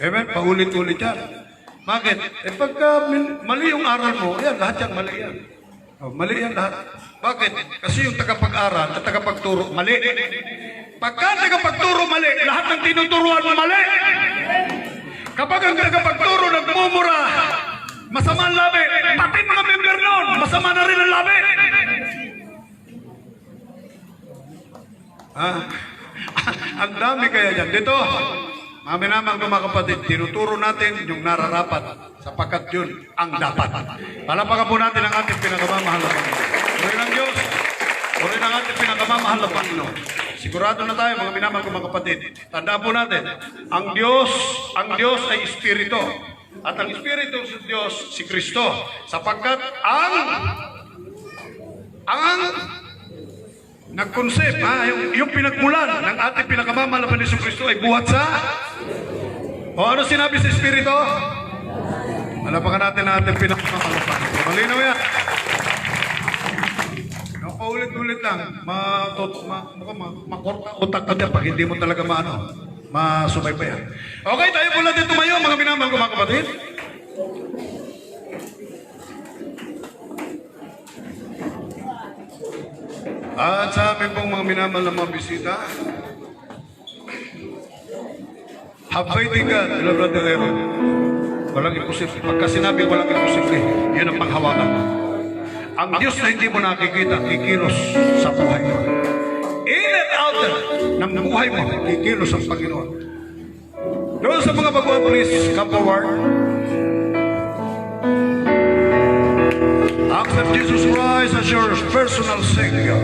Amen? Paulit-ulit yan. Bakit? Pagka mali yung aral mo, yan, lahat yan, mali yan. Mali yan lahat. Bakit? Kasi yung tagapag-aral at tagapagturo, mali. Pagka tagapagturo mali, lahat ng tinuturuan mo mali. Kapag ang tagapagturo nagmumura, masama ang labi, pati mga member noon, masama na rin ang labi. Ang dami kaya dyan. Dito, naman mga kapatid, tinuturo natin yung nararapat sapagkat yun ang dapat. Palapakan po natin ang ating pinakamamahal na Panginoon. Purihin ang Diyos. Purihin ang ating pinakamamahal na Panginoon. Sigurado na tayo mga minamahal ko mga kapatid. Tandaan po natin, ang Diyos ay Espiritu. At ang Espiritu sa Diyos, si Kristo. Sapagkat ang nag-concept, yung pinagmulan ng ating pinakamamahal na Panginoon Kristo ay buhat sa... ano sinabi sa Espiritu? Alapakan natin ang ating pinakamamahal na Panginoon. Malinaw yan. Paulit-ulit lang, makorta utak ka dyan pag hindi mo talaga masubaybayan. Okay, tayo po natin tumayo, mga minamahal ko mga kapatid. At sa amin pong mga minamahal na mga bisita, have faith in God, beloved brother. Walang imposible. Pagka sinabi walang imposible, yun ang panghawakan. Ang Diyos na hindi mo nakikita, kikilos sa buhay mo. In and out ng buhay mo, kikilos ang Panginoon. Doon sa mga baguhan, please, come forward. Accept Jesus Christ as your personal Savior.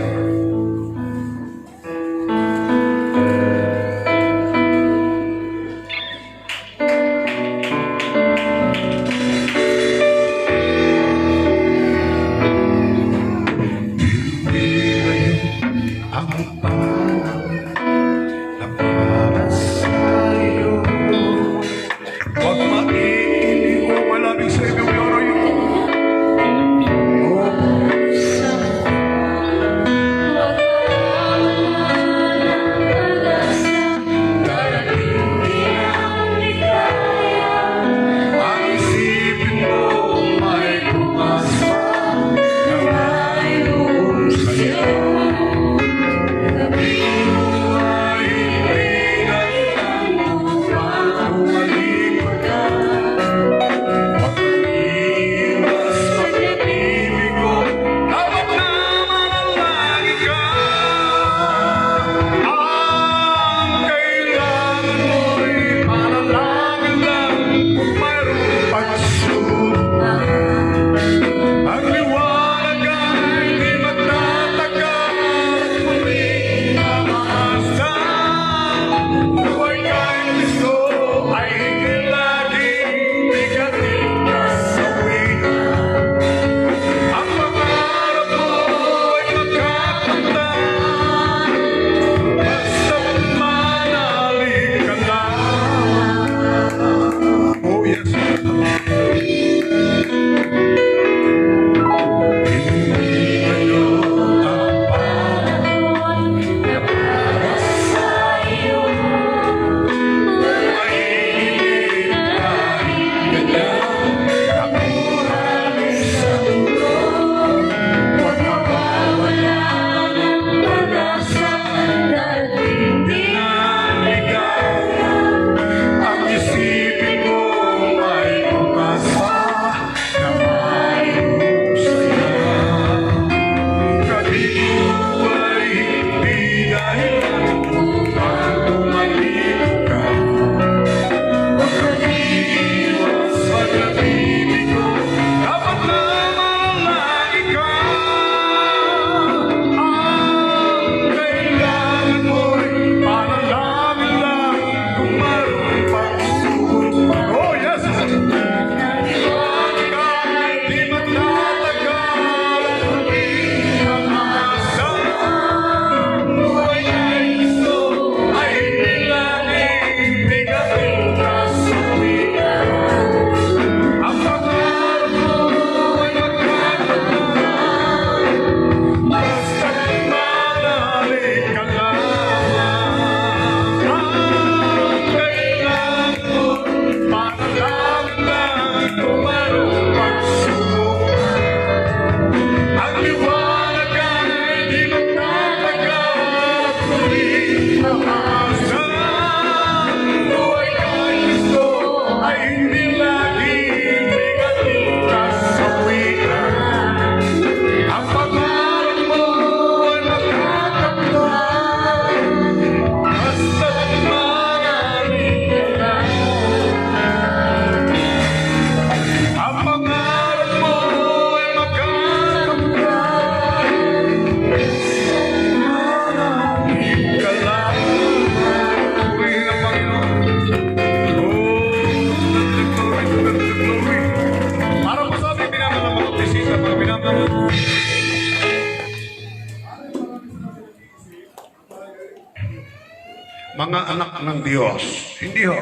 mga anak ng Diyos. Hindi ho.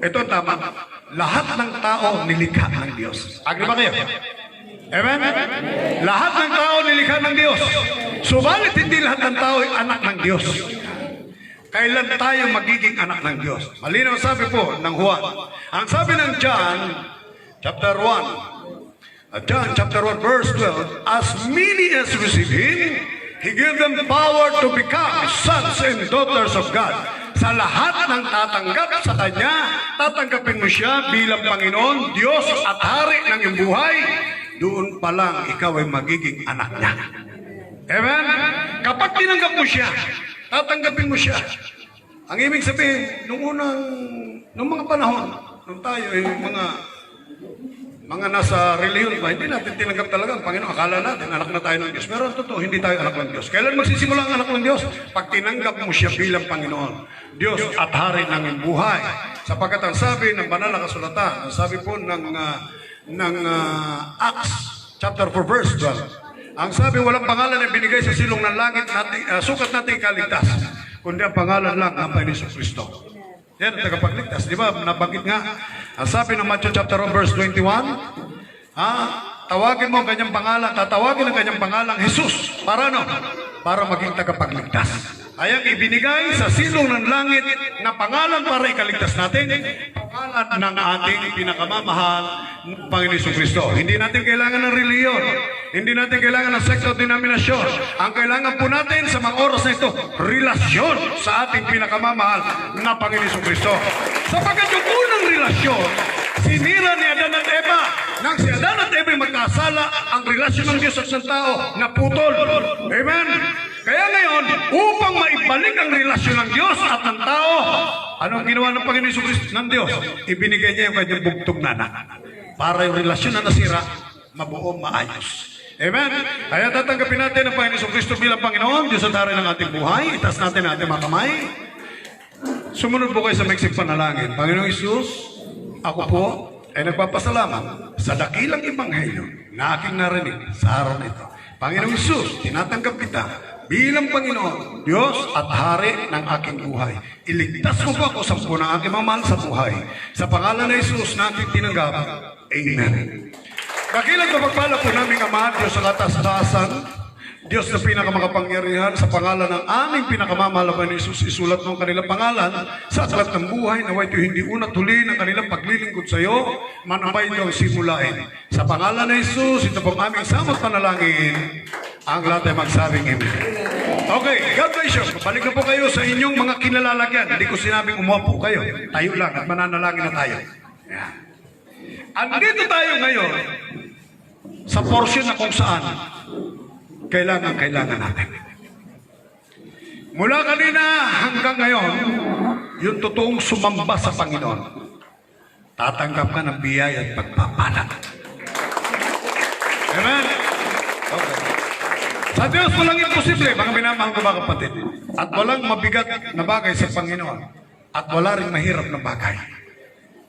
Ito ang tama. Lahat ng tao nilikha ng Diyos. Agree ba kayo? Amen? Lahat ng tao nilikha ng Diyos. Subalit hindi lahat ng tao ay anak ng Diyos. Kailan tayo magiging anak ng Diyos? Malinaw sabi po ng Juan. Ang sabi ng John, chapter 1, John chapter 1 verse 12, as many as receive Him, He gave them power to become sons and daughters of God. Sa lahat ng tatanggap sa Kanya, tatanggapin mo siya bilang Panginoon, Diyos at Hari ng iyong buhay. Doon pa lang ikaw ay magiging anak niya. Amen? Kapag tinanggap mo siya, tatanggapin mo siya. Ang ibig sabihin, nung mga panahon, nung tayo ay mga nasa reliyon pa, hindi natin tinanggap talaga ang Panginoon. Akala natin, anak na tayo ng Diyos. Pero ang totoo, hindi tayo anak ng Diyos. Kailan magsisimula ang anak ng Diyos? Pag tinanggap mo siya bilang Panginoon, Diyos at Hari ng iyong buhay. Sapagkat ang sabi ng banal na kasulatan, ang sabi po ng Acts chapter 4 verse 12, ang sabi, walang pangalan na binigay sa silong ng langit natin, sukat natin ikaligtas, kundi ang pangalan lang ng Panginoon Kristo. Yan ang tagapagligtas. Di ba? Nabanggit nga. Ang sabi ng Matthew chapter 1 verse 21, tawagin mo ang kanyang pangalan, tatawagin ang kanyang pangalan, Jesus. Para ano? Para maging tagapagligtas. Ay ang ibinigay sa silong ng langit na pangalan para ikaligtas natin, pangalan ng ating pinakamamahal Panginoon Kristo. Hindi natin kailangan ng reliyon. Hindi natin kailangan ng sekta o denominasyon. Ang kailangan po natin sa mga oras na ito, relasyon sa ating pinakamamahal na Panginoon Kristo. Sapagkat yung unang relasyon, sinira ni Adan at Eva. Nang si Adan at Eva magkasala, ang relasyon ng Diyos at ng tao naputol. Amen? Kaya ngayon, upang maibalik ang relasyon ng Diyos at ng tao, ano ang ginawa ng Panginoon Kristo ng Diyos? Ibinigay niya yung kanyang bugtong na anak. Para yung relasyon na nasira, mabuo, maayos. Amen? Kaya tatanggapin natin ang Panginoon Kristo bilang Panginoon, Diyos at Hari ng ating buhay. Itaas natin ang ating mga kamay. Sumunod po kayo sa maiksing panalangin. Panginoong Isus, ako po ay nagpapasalamat sa dakilang ebanghelyo na aking narinig sa araw na ito. Panginoong Isus, tinatanggap kita bilang Panginoon, Diyos at Hari ng aking buhay. Iligtas mo po ako sa ng aking mamahal sa buhay. Sa pangalan ng Isus na aking tinanggap. Amen. Dakilang kapagpala po namin Ama, Diyos sa katas-taasan, Diyos na pinakamakapangyarihan, sa pangalan ng aming pinakamamahal na Isus, isulat ng kanilang pangalan sa aklat ng buhay na ito hindi unat huli ng kanilang paglilingkod sa iyo, manabay ito ang simulain. Sa pangalan ng Isus, ito pong aming samot panalangin, ang lahat ay magsabing amen. Okay, God bless you. Balik na po kayo sa inyong mga kinalalagyan. Hindi ko sinabing umupo kayo. Tayo lang at mananalangin na tayo. Yeah. Andito tayo ngayon sa portion na kung saan kailangan natin. Mula kanina hanggang ngayon, yung totoong sumamba sa Panginoon, tatanggap ka ng biyaya at pagpapala. Amen? Okay. Sa Diyos walang imposible, mga minamahal ko mga kapatid. At walang mabigat na bagay sa Panginoon. At wala rin mahirap na bagay.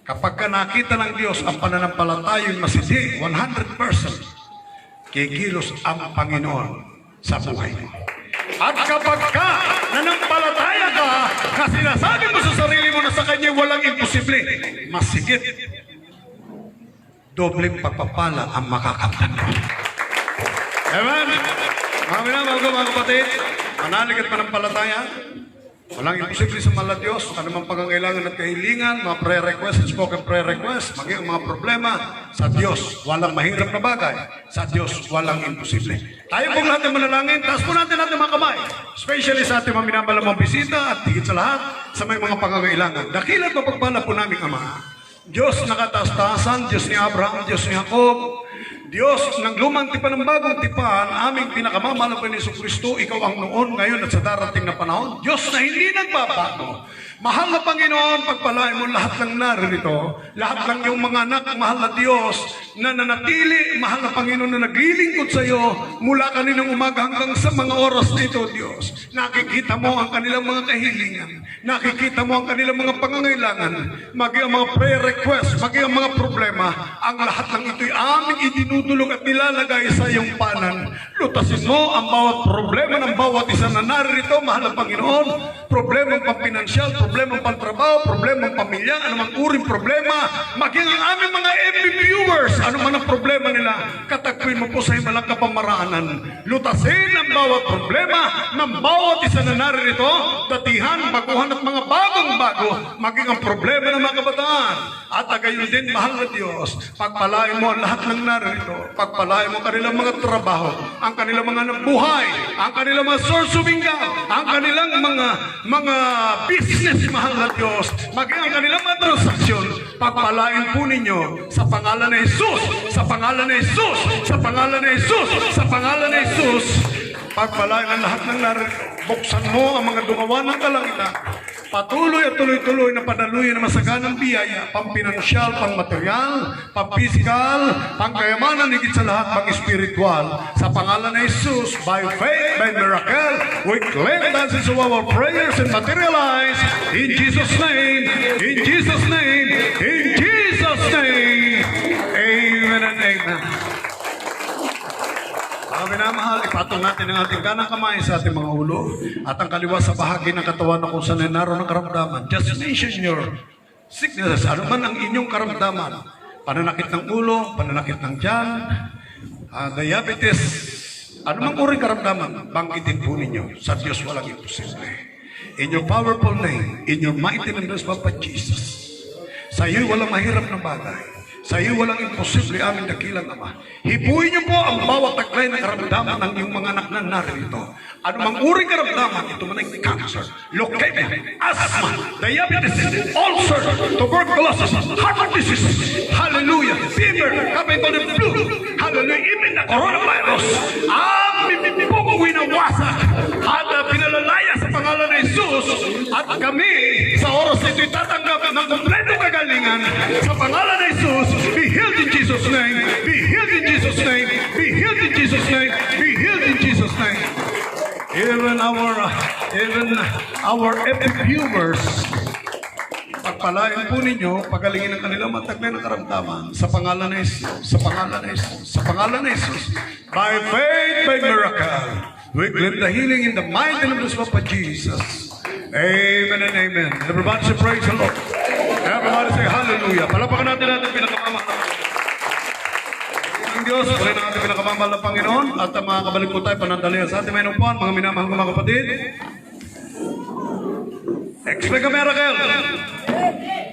Kapag ka nakita ng Diyos ang pananampalatayang masisi, 100%, kikilos ang Panginoon sa buhay mo. At kapag ka nanampalataya ka, na sinasabi mo sa sarili mo na sa Kanya walang imposible, masigit, dobleng pagpapala ang makakamtan mo. Amen? Mga minamahal ko mga kapatid, manalig at panampalataya, walang imposible sa mahal na Diyos. Anumang pangangailangan at kahilingan, mga prayer request, spoken prayer request, maging mga problema, sa Diyos walang mahirap na bagay. Sa Diyos walang imposible. Tayo pong lahat ng manalangin, taas po natin mga kamay. Especially sa ating mga minamalamang bisita at higit sa lahat sa may mga pangangailangan. Dakilat mapagpala po namin Ama. Diyos na kataas-taasan, Diyos ni Abraham, Diyos ni Jacob, Diyos ng lumang tipan ng bagong tipan, aming pinakamamahal na Panginoon Kristo, ikaw ang noon, ngayon at sa darating na panahon. Diyos na hindi nagbabago. Mahal na Panginoon, pagpalain mo lahat ng naririto, lahat ng iyong mga anak, mahal na Diyos, na nanatili, mahal na Panginoon, na naglilingkod sa iyo, mula kaninang umaga hanggang sa mga oras na ito, Diyos. Nakikita mo ang kanilang mga kahilingan, nakikita mo ang kanilang mga pangangailangan, maging ang mga prayer requests, maging ang mga problema, ang lahat ng ito'y aming magdudulog at nilalagay sa iyong panan. Lutasin mo ang bawat problema ng bawat isa na naririto, mahal ng Panginoon. Problema pampinansyal, problema pantrabaho, problema pamilya, anumang uring problema, maging ang aming mga FB viewers, ano man ang problema nila, katagpuin mo po sa himalang kapamaraanan. Lutasin ang bawat problema ng bawat isa na naririto, datihan, baguhan at mga bagong-bago, maging ang problema ng mga kabataan. At gayon din, mahal na Diyos, pagpalain mo ang lahat ng naririto, pagpalain mo ang kanilang mga trabaho, ang kanilang mga buhay, ang kanilang mga source of income, ang kanilang mga business, mahal na Diyos, maging ang kanilang mga transaksyon, pagpalain po ninyo sa pangalan ni Jesus, sa pangalan ni Jesus, sa pangalan ni Jesus, sa pangalan ni Jesus. Pagpalain ang lahat ng naririto, buksan mo ang mga dumawa ng kalangitan, patuloy at tuloy-tuloy na padaluyan na masaganang biyaya, pampinansyal, pangmaterial, pampisikal, pangkayamanan, higit sa lahat, pang-espiritual. Sa pangalan ni Jesus, by faith, by miracle, we claim the answers to our prayers and materialize in Jesus' name, in Jesus' name, in Jesus' name. Amen and amen. Mga minamahal, ipatong natin ang ating kanang kamay sa ating mga ulo at ang kaliwa sa bahagi ng katawan na kung saan ay naroon ang karamdaman. Just mention your sicknesses. Ano man ang inyong karamdaman? Pananakit ng ulo, pananakit ng tiyan, diabetes, ano mang uri karamdaman, banggitin po ninyo. Sa Diyos walang imposible. In your powerful name, in your mighty name, Papa Jesus, sa iyo walang mahirap na bagay. Sa iyo walang imposible, aming dakilang Ama. Hipuin niyo po ang bawat taglay ng karamdaman ng iyong mga anak na narito. Ano mang uring karamdaman, ito man ay cancer, leukemia, asthma, diabetes, ulcer, tuberculosis, heart disease, hallelujah, fever, capital flu, hallelujah, even the coronavirus, aming pong winawasak at pinalalaya sa pangalan ng Jesus at kami sa oras ito itatanggap ng kompleto kagalingan sa pangalan ng Jesus. Be healed in Jesus' name. Be healed in Jesus' name. Be healed in Jesus' name. Be healed in Jesus' name. Even our epic viewers, pagpalain po ninyo, pagalingin ang kanilang mataglay ng karamdaman sa pangalan ng Jesus, sa pangalan ng Jesus, sa pangalan ng Jesus. By faith, by miracle, we claim the healing in the mighty name of Papa Jesus. Amen and amen. Everybody say praise the Lord. Everybody say hallelujah. Palapakan natin pinakamamahal ng Diyos. Palapakan natin pinakamamahal ng Panginoon. At mga kabalik po tayo panandalian sa ating may upuan, mga minamahal ng mga kapatid. Expect a miracle.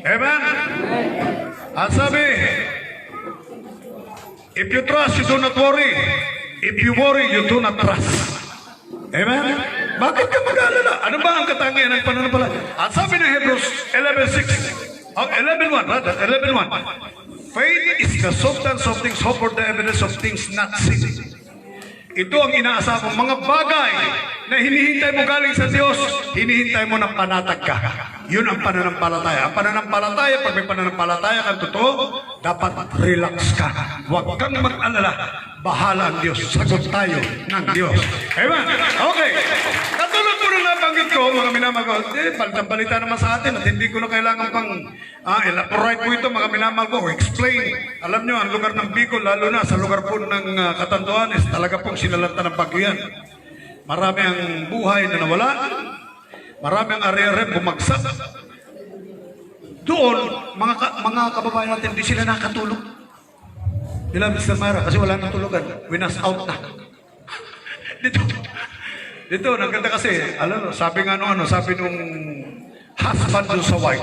Amen. At sabi, if you trust, you do not worry. If you worry, you do not trust. Amen? Bakit ka mag-alala? Ano ba ang katangian ng pananampalataya? At sabi ng Hebrews 11:1, rather, 11:1, faith is the substance of things hoped for, the evidence of things not seen. Ito ang inaasahang mga bagay na hinihintay mo galing sa Diyos, hinihintay mo ng panatag ka. Yun ang pananampalataya. Ang pananampalataya, pag may pananampalataya kang totoo, dapat relax ka. Huwag kang mag-alala. Bahala ang Diyos. Sagot tayo ng Diyos. Amen? Okay. Katulad po nung nabanggit ko, mga minamahal ko, balita naman sa atin at hindi ko na kailangan pang elaborate po ito, mga minamahal ko, explain. Alam nyo, ang lugar ng Bicol, lalo na sa lugar po ng Catanduanes, talaga pong sinalanta ng bagyo yan. Marami ang buhay na nawala. Marami ang area-area bumagsak. Doon, mga kababayan natin, hindi sila nakatulog. Bila Mr. Mara, kasi wala nang tulugan. Winas out na. Dito, nagkanta kasi, alam mo, sabi nga sabi nung husband doon sa wife,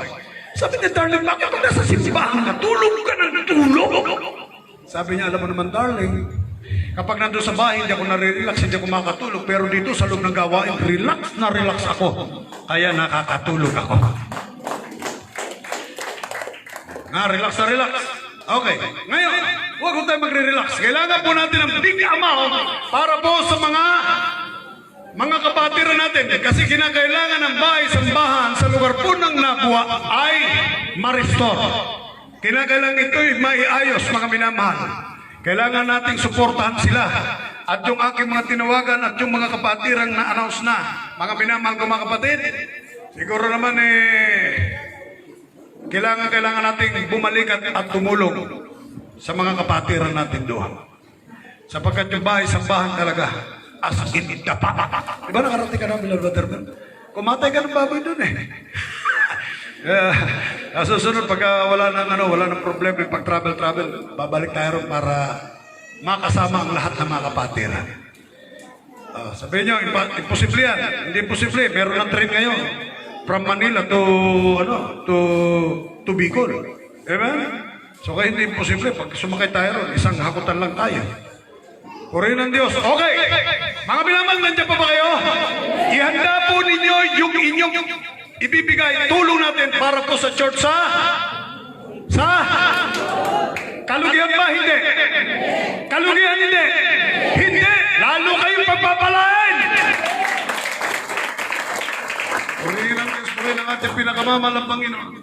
sabi niya, darling, bakit kung nasa simbahan ka, tulog ka ng tulog? Sabi niya, alam mo naman, darling, kapag nandun sa bahay, hindi ako nare-relax, hindi ako makakatulog, pero dito sa loob ng gawain, relax na relax ako. Kaya nakakatulog ako. Relax na relax. Okay. Ngayon, huwag ko tayo magre-relax. Kailangan po natin ng big amount para po sa mga kapatiran natin. Kasi kinakailangan ng bahay-sambahan sa lugar po ng Nabua ay ma-restore. Kinakailangan ito'y maiayos, mga minamahal. Kailangan nating suportahan sila. At yung aking mga tinawagan at yung mga kapatirang na-announce na, mga minamahal ko mga kapatid, siguro naman kailangan nating bumalik at tumulong sa mga kapatiran natin doon. Sapagkat yung bahay-sambahan talaga, as in dapa. Di ba nakarating ka namin, Brother Ben? Kumatay ka ng baboy doon eh. Susunod, pagka wala ng problema yung pag-travel, babalik tayo ron para makasama ang lahat ng mga kapatiran. Sabihin nyo, imposible yan. Hindi imposible. Meron ng train ngayon. From Manila to Bicol. Amen? So kaya hindi imposible. Pag sumakay tayo ron, isang hakutan lang tayo. Purihin ng Diyos. Okay. Mga binamag, nandiyan pa ba kayo? Ihanda po ninyo yung inyong ibibigay. Tulong natin para po sa church sa kalugihan ba? Hindi. Kalugihan hindi. Hindi. Lalo kayong pagpapalaan. Purihin ng Diyos. Purihin ang ating pinakamamalang Panginoon.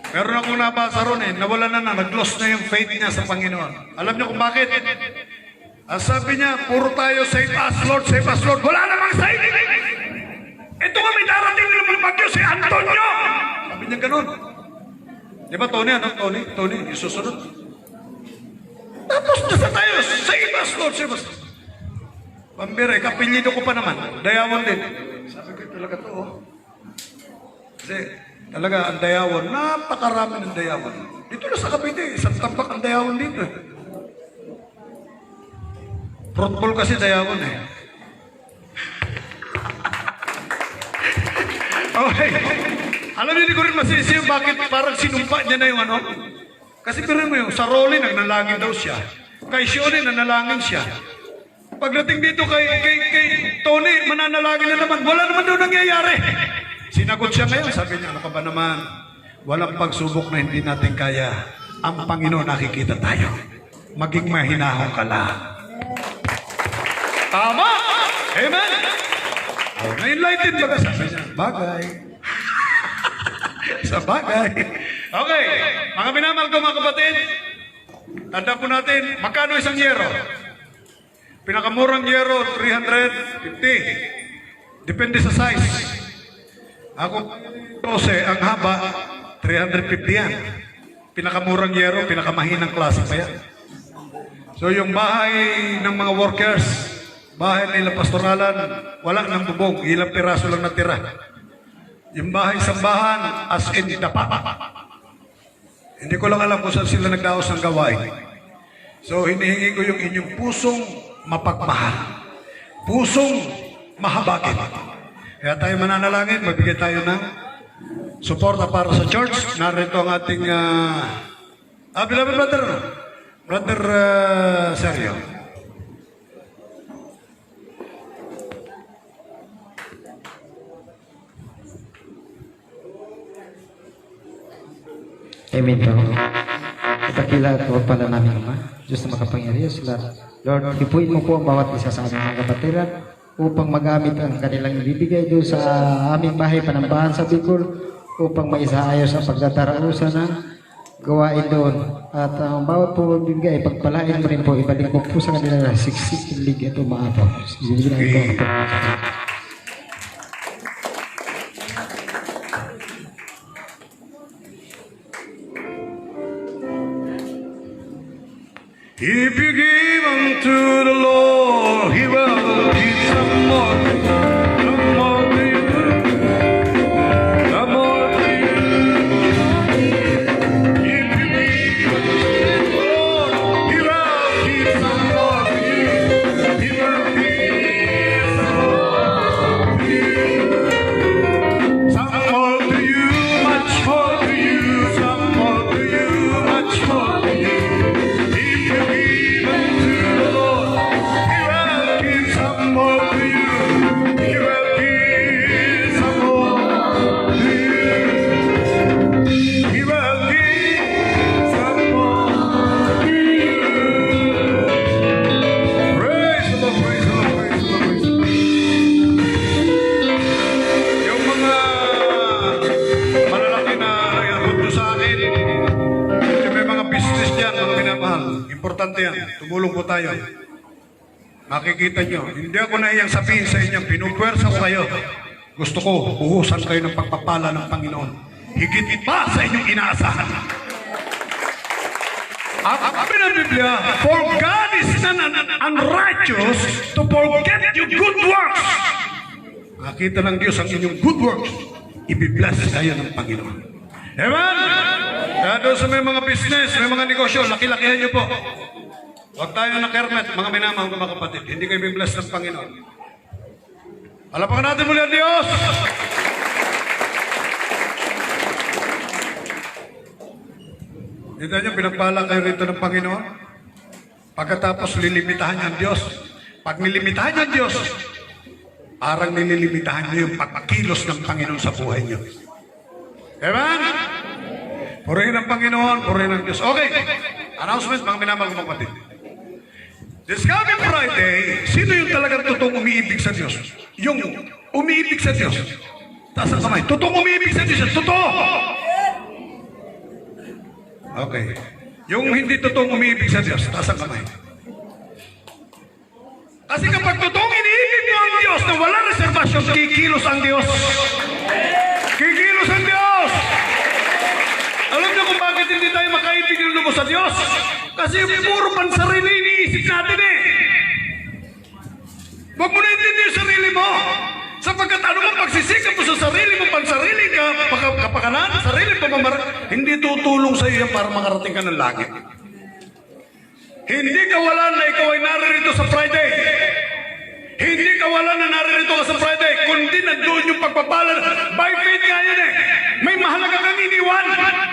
Meron akong nabasa ron nawala na, nag-loss na yung faith niya sa Panginoon. Alam niyo kung bakit? Ang sabi niya, puro tayo save us Lord, save us Lord. Wala namang save! Ito nga may darating na bagyo, si Antonio! Sabi niya ganun. Di ba Tony, Tony, yung susunod. Tapos nasa tayo, save us Lord, save us. Pambire, kapilido ko pa naman. Dayawan din. Sabi ko, talaga to, Kasi, talaga, ang Dayawan, napakarami ng Dayawan. Dito na sa Cavite, isang tampak ang Dayawan dito. Fruitful kasi Dayawan eh. Okay. Alam niyo, hindi ko rin masisi yung bakit parang sinumpa niya na yung Kasi pero mo yung sa Rolly, nagnalangin daw siya. Kay Shoni, nanalangin siya. Pagdating dito kay Tony, mananalangin na naman. Wala naman daw nangyayari. Sinagot siya ngayon, sabi niya, ano ka ba naman? Walang pagsubok na hindi natin kaya. Ang Panginoon nakikita tayo. Maging mahinahon ka lang. Tama! Amen! Na-enlighten ba ka? Sabi niya, bagay. Sa bagay. Okay, mga minamahal ko mga kapatid, tanda po natin, magkano isang yero? Pinakamurang yero, 350. Depende sa size. Ako, 12, ang haba, 350 yan. Pinakamurang yero, pinakamahinang klase pa yan. So yung bahay ng mga workers, bahay nila pastoralan, wala nang bubong, ilang piraso lang natira. Yung bahay sambahan, as in dapa. Hindi ko lang alam kung saan sila nagdaos ng gawain. So hinihingi ko yung inyong pusong mapagmahal. Pusong mahabagin. Kaya tayo mananalangin, magbigay tayo ng suporta para sa church. Narito ang ating, beloved Brother Sergio. Amen po. Ipakila at pala namin, Ama. Diyos na makapangyarihan sa lahat. Lord, ipuin mo po ang bawat isa sa aming mga kapatiran upang magamit ang kanilang ibibigay doon sa aming bahay panambahan sa Bicol upang maisaayos ang pagtatarausan ng gawain doon. At ang bawat po bibigay, pagpalain mo rin po, ibalik mo po sa kanila na siksik, lig, ito maapo. Ibigay na ito. If you give unto the Lord, He will give some more to you, some more to you. If you give unto the Lord, He will give some more to you. He will give some more to you. Some more to you, much more to you, some more to you, much more to you. Importante yan. Tumulong po tayo. Makikita nyo. Hindi ako naiyang sabihin sa inyo. Pinupwersa ko kayo. Gusto ko, buhusan kayo ng pagpapala ng Panginoon. Higit pa sa inyong inaasahan. Ang sabi ng Biblia, for God is not unrighteous to forget your good works. Nakita ng Diyos ang inyong good works. Ibibless kayo ng Panginoon. Amen? Kaya doon sa may mga business, may mga negosyo, laki-lakihan niyo po. Huwag tayo na kermet, mga minamahal mga kapatid. Hindi kayo ibibless ng Panginoon. Alapakan natin muli ang Diyos! Dito nyo, pinagpala kayo rito ng Panginoon. Pagkatapos lilimitahan niya ang Diyos. Pag nilimitahan niya ang Diyos, parang nililimitahan niyo yung pagkilos ng Panginoon sa buhay niyo. Amen? Purihin ang Panginoon, purihin ang Diyos. Okay, announcement, mga minamahal kong kapatid. This coming Friday, sino yung talagang totoong umiibig sa Diyos? Yung umiibig sa Diyos. Taas ang kamay. Totoong umiibig sa Diyos. Totoo! Okay. Yung hindi totoong umiibig sa Diyos, taas ang kamay. Kasi kapag totoong iniibig mo ang Diyos na wala reservasyon, kikilos ang Diyos. Kikilos ang Diyos! Alam niyo kung bakit hindi tayo makaibig ng lubos sa Diyos? Kasi puro pansarili iniisip natin eh. Huwag mo na intindi yung sarili mo. Sapagkat ano mo pagsisikap mo sa sarili mo, pansarili ka, kapakanan, sarili pamamarang, hindi tutulong sa iyo yan para makarating ka ng langit. Hindi kawalan na ikaw ay naririto sa Friday. Hindi kawalan na naririto ka sa Friday, kundi nandoon yung pagpapala. By faith nga yun eh. May mahalaga kang iniwan.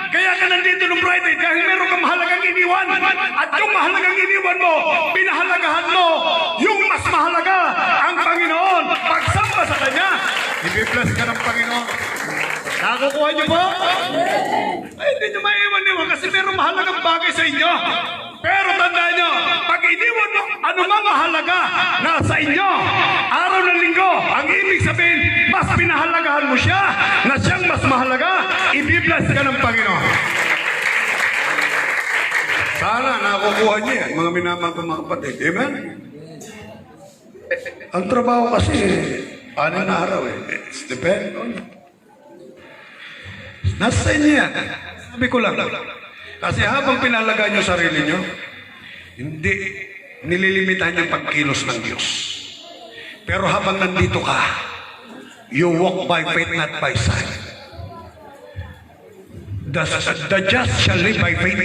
Kaya ka nandito ng Friday dahil meron kang mahalagang iniwan. At yung mahalagang iniwan mo, pinahalagahan mo yung mas mahalaga, ang Panginoon. Pagsamba sa Kanya, i-bless ka ng Panginoon. Nakukuha niyo po? Ay, hindi niyo maiwan-iwan kasi meron mahalagang bagay sa inyo. Pero tandaan nyo, pag iniwan mo, ano nga mahalaga na sa inyo, araw ng linggo, ang ibig sabihin, mas pinahalagahan mo siya, na siyang mas mahalaga, i-bless ka ng Panginoon. Sana nakukuha niyo yan, mga minamahal kong mga kapatid. Amen? Ang trabaho kasi, ano na araw eh. It's depend on. Nasa inyo yan. Sabi ko lang. Kasi habang pinalagaan nyo sarili nyo, hindi nililimitahan yung pagkilos ng Diyos. Pero habang nandito ka, you walk by faith, not by sight. The just shall live by faith.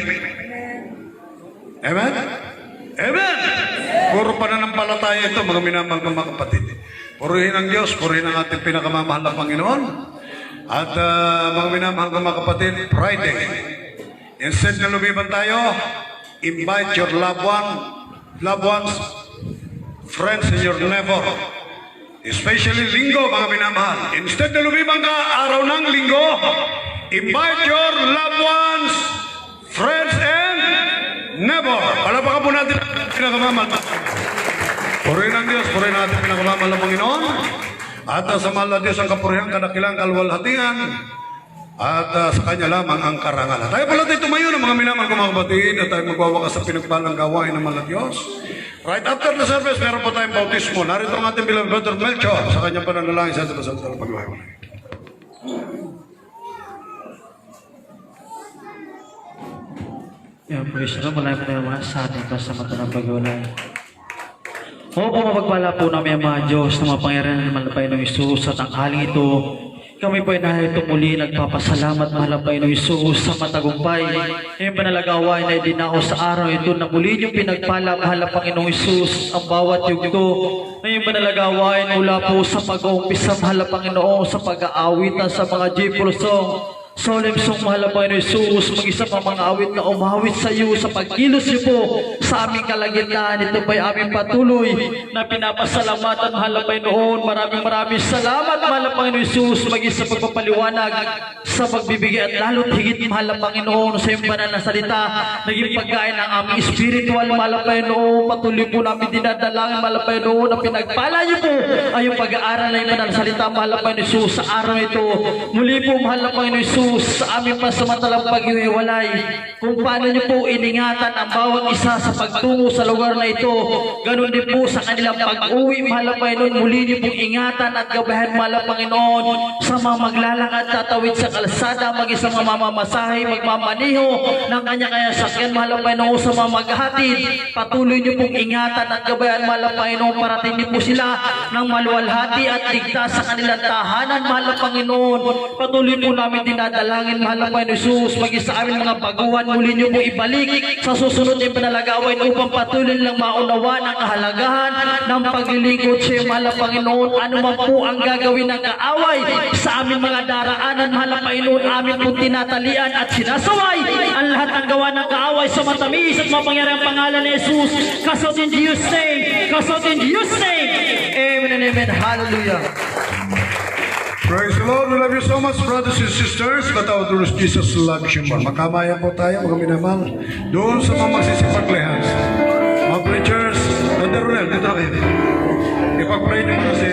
Amen? Amen! Puro pananampalataya ito, mga minamahal ng mga kapatid. Purihin ang Diyos, purihin ang ating pinakamamahal na Panginoon. At mga minamahal ng mga kapatid, Friday, instead na lumiban tayo, invite your loved ones, friends, and your neighbor. Especially linggo, mga minamahal. Instead na lumiban ka, araw ng linggo, invite your loved ones, friends, and neighbor. Palapakan po natin ang pinakamamahal. Purihin ang Diyos, purihin natin ang pinakamamahal ng Panginoon. At sa mahal na Diyos ang kapurihan, kadakilang, kalwalhatian. At sa Kanya lamang ang karangalan. Tayo pala tayo tumayo ng mga minamahal kong mga kapatid at tayo magwawakas sa pinagpalang gawain ng mahal na Diyos. Right after the service, meron po tayong bautismo. Narito ang ating beloved Brother Melchor sa kanyang pananalangin sa ating sa pagwawakas. Yan, praise the Lord. Maraming salamat sa ating kasama ng pagwalay. Opo, mapagpala po namin ang mga Diyos na mapangyarihan ng malapay ng Isus sa tanghaling ito. Kami po ay narito muli nagpapasalamat malapay ng Isus sa matagumpay. Yung panalagawain na idinako sa araw ito na muli yung pinagpala mahal Panginoong Isus ang bawat yugto. Na yung panalagawain mula po sa pag-uumpisa mahal Panginoon sa pag-aawitan sa mga J-Full song. Solemn song mahal na Panginoon Jesus, mag-isa pa mga awit na umawit sa iyo sa pagkilos niyo po sa aming kalagitnaan. Ito pa'y aming patuloy na pinapasalamatan mahal na Panginoon. Maraming salamat mahal na Panginoon Jesus, mag-isa pagpapaliwanag sa pagbibigay at lalo't higit mahal na Panginoon sa iyong banal na salita. Naging pagkain ng aming spiritual mahal na Panginoon. Patuloy po namin dinadalangin mahal na Panginoon na pinagpala niyo po ay yung pag-aaral na yung banal na salita mahal na Panginoon Jesus sa araw ito. Muli po mahal na Panginoon Jesus, Jesus sa aming pasamantalang paghihiwalay, kung paano niyo po iningatan ang bawat isa sa pagtungo sa lugar na ito. Ganon din po sa kanilang pag-uwi, mahal na Panginoon, muli niyo pong ingatan at gabayan, mahal na Panginoon, sa mga maglalakad, tatawid sa kalsada, mag-isang mamamasahe, magmamaniho ng kanya-kanya sakyan, mahal na Panginoon, sa mga maghatid. Patuloy niyo pong ingatan at gabayan, mahal na Panginoon, parating niyo po sila ng maluwalhati at ligtas sa kanilang tahanan, mahal na Panginoon. Patuloy po namin dinadalangin, mahal na Panginoon Jesus, maging sa aming mga baguhan, muli niyo po ibalik sa susunod na panalagawan upang patuloy lang maunawaan ang kahalagahan ng paglilingkod sa iyo, mahal na Panginoon. Ano man po ang gagawin ng kaaway sa aming mga daraanan, mahal na Panginoon, amin po tinatalian at sinasaway ang lahat ng gawa ng kaaway sa matamis at mapangyariang pangalan ni Jesus. Kasot in Jesus' name, kasot in Jesus' name. Amen and amen. Hallelujah. Praise the Lord. We love you so much, brothers and sisters. But our Lord Jesus loves you more. Makamayan po tayo, mga minamahal, doon sa mga magsisipaglehas. Mga preachers, Brother Ronel, dito kayo. Ipag-pray niyo muna si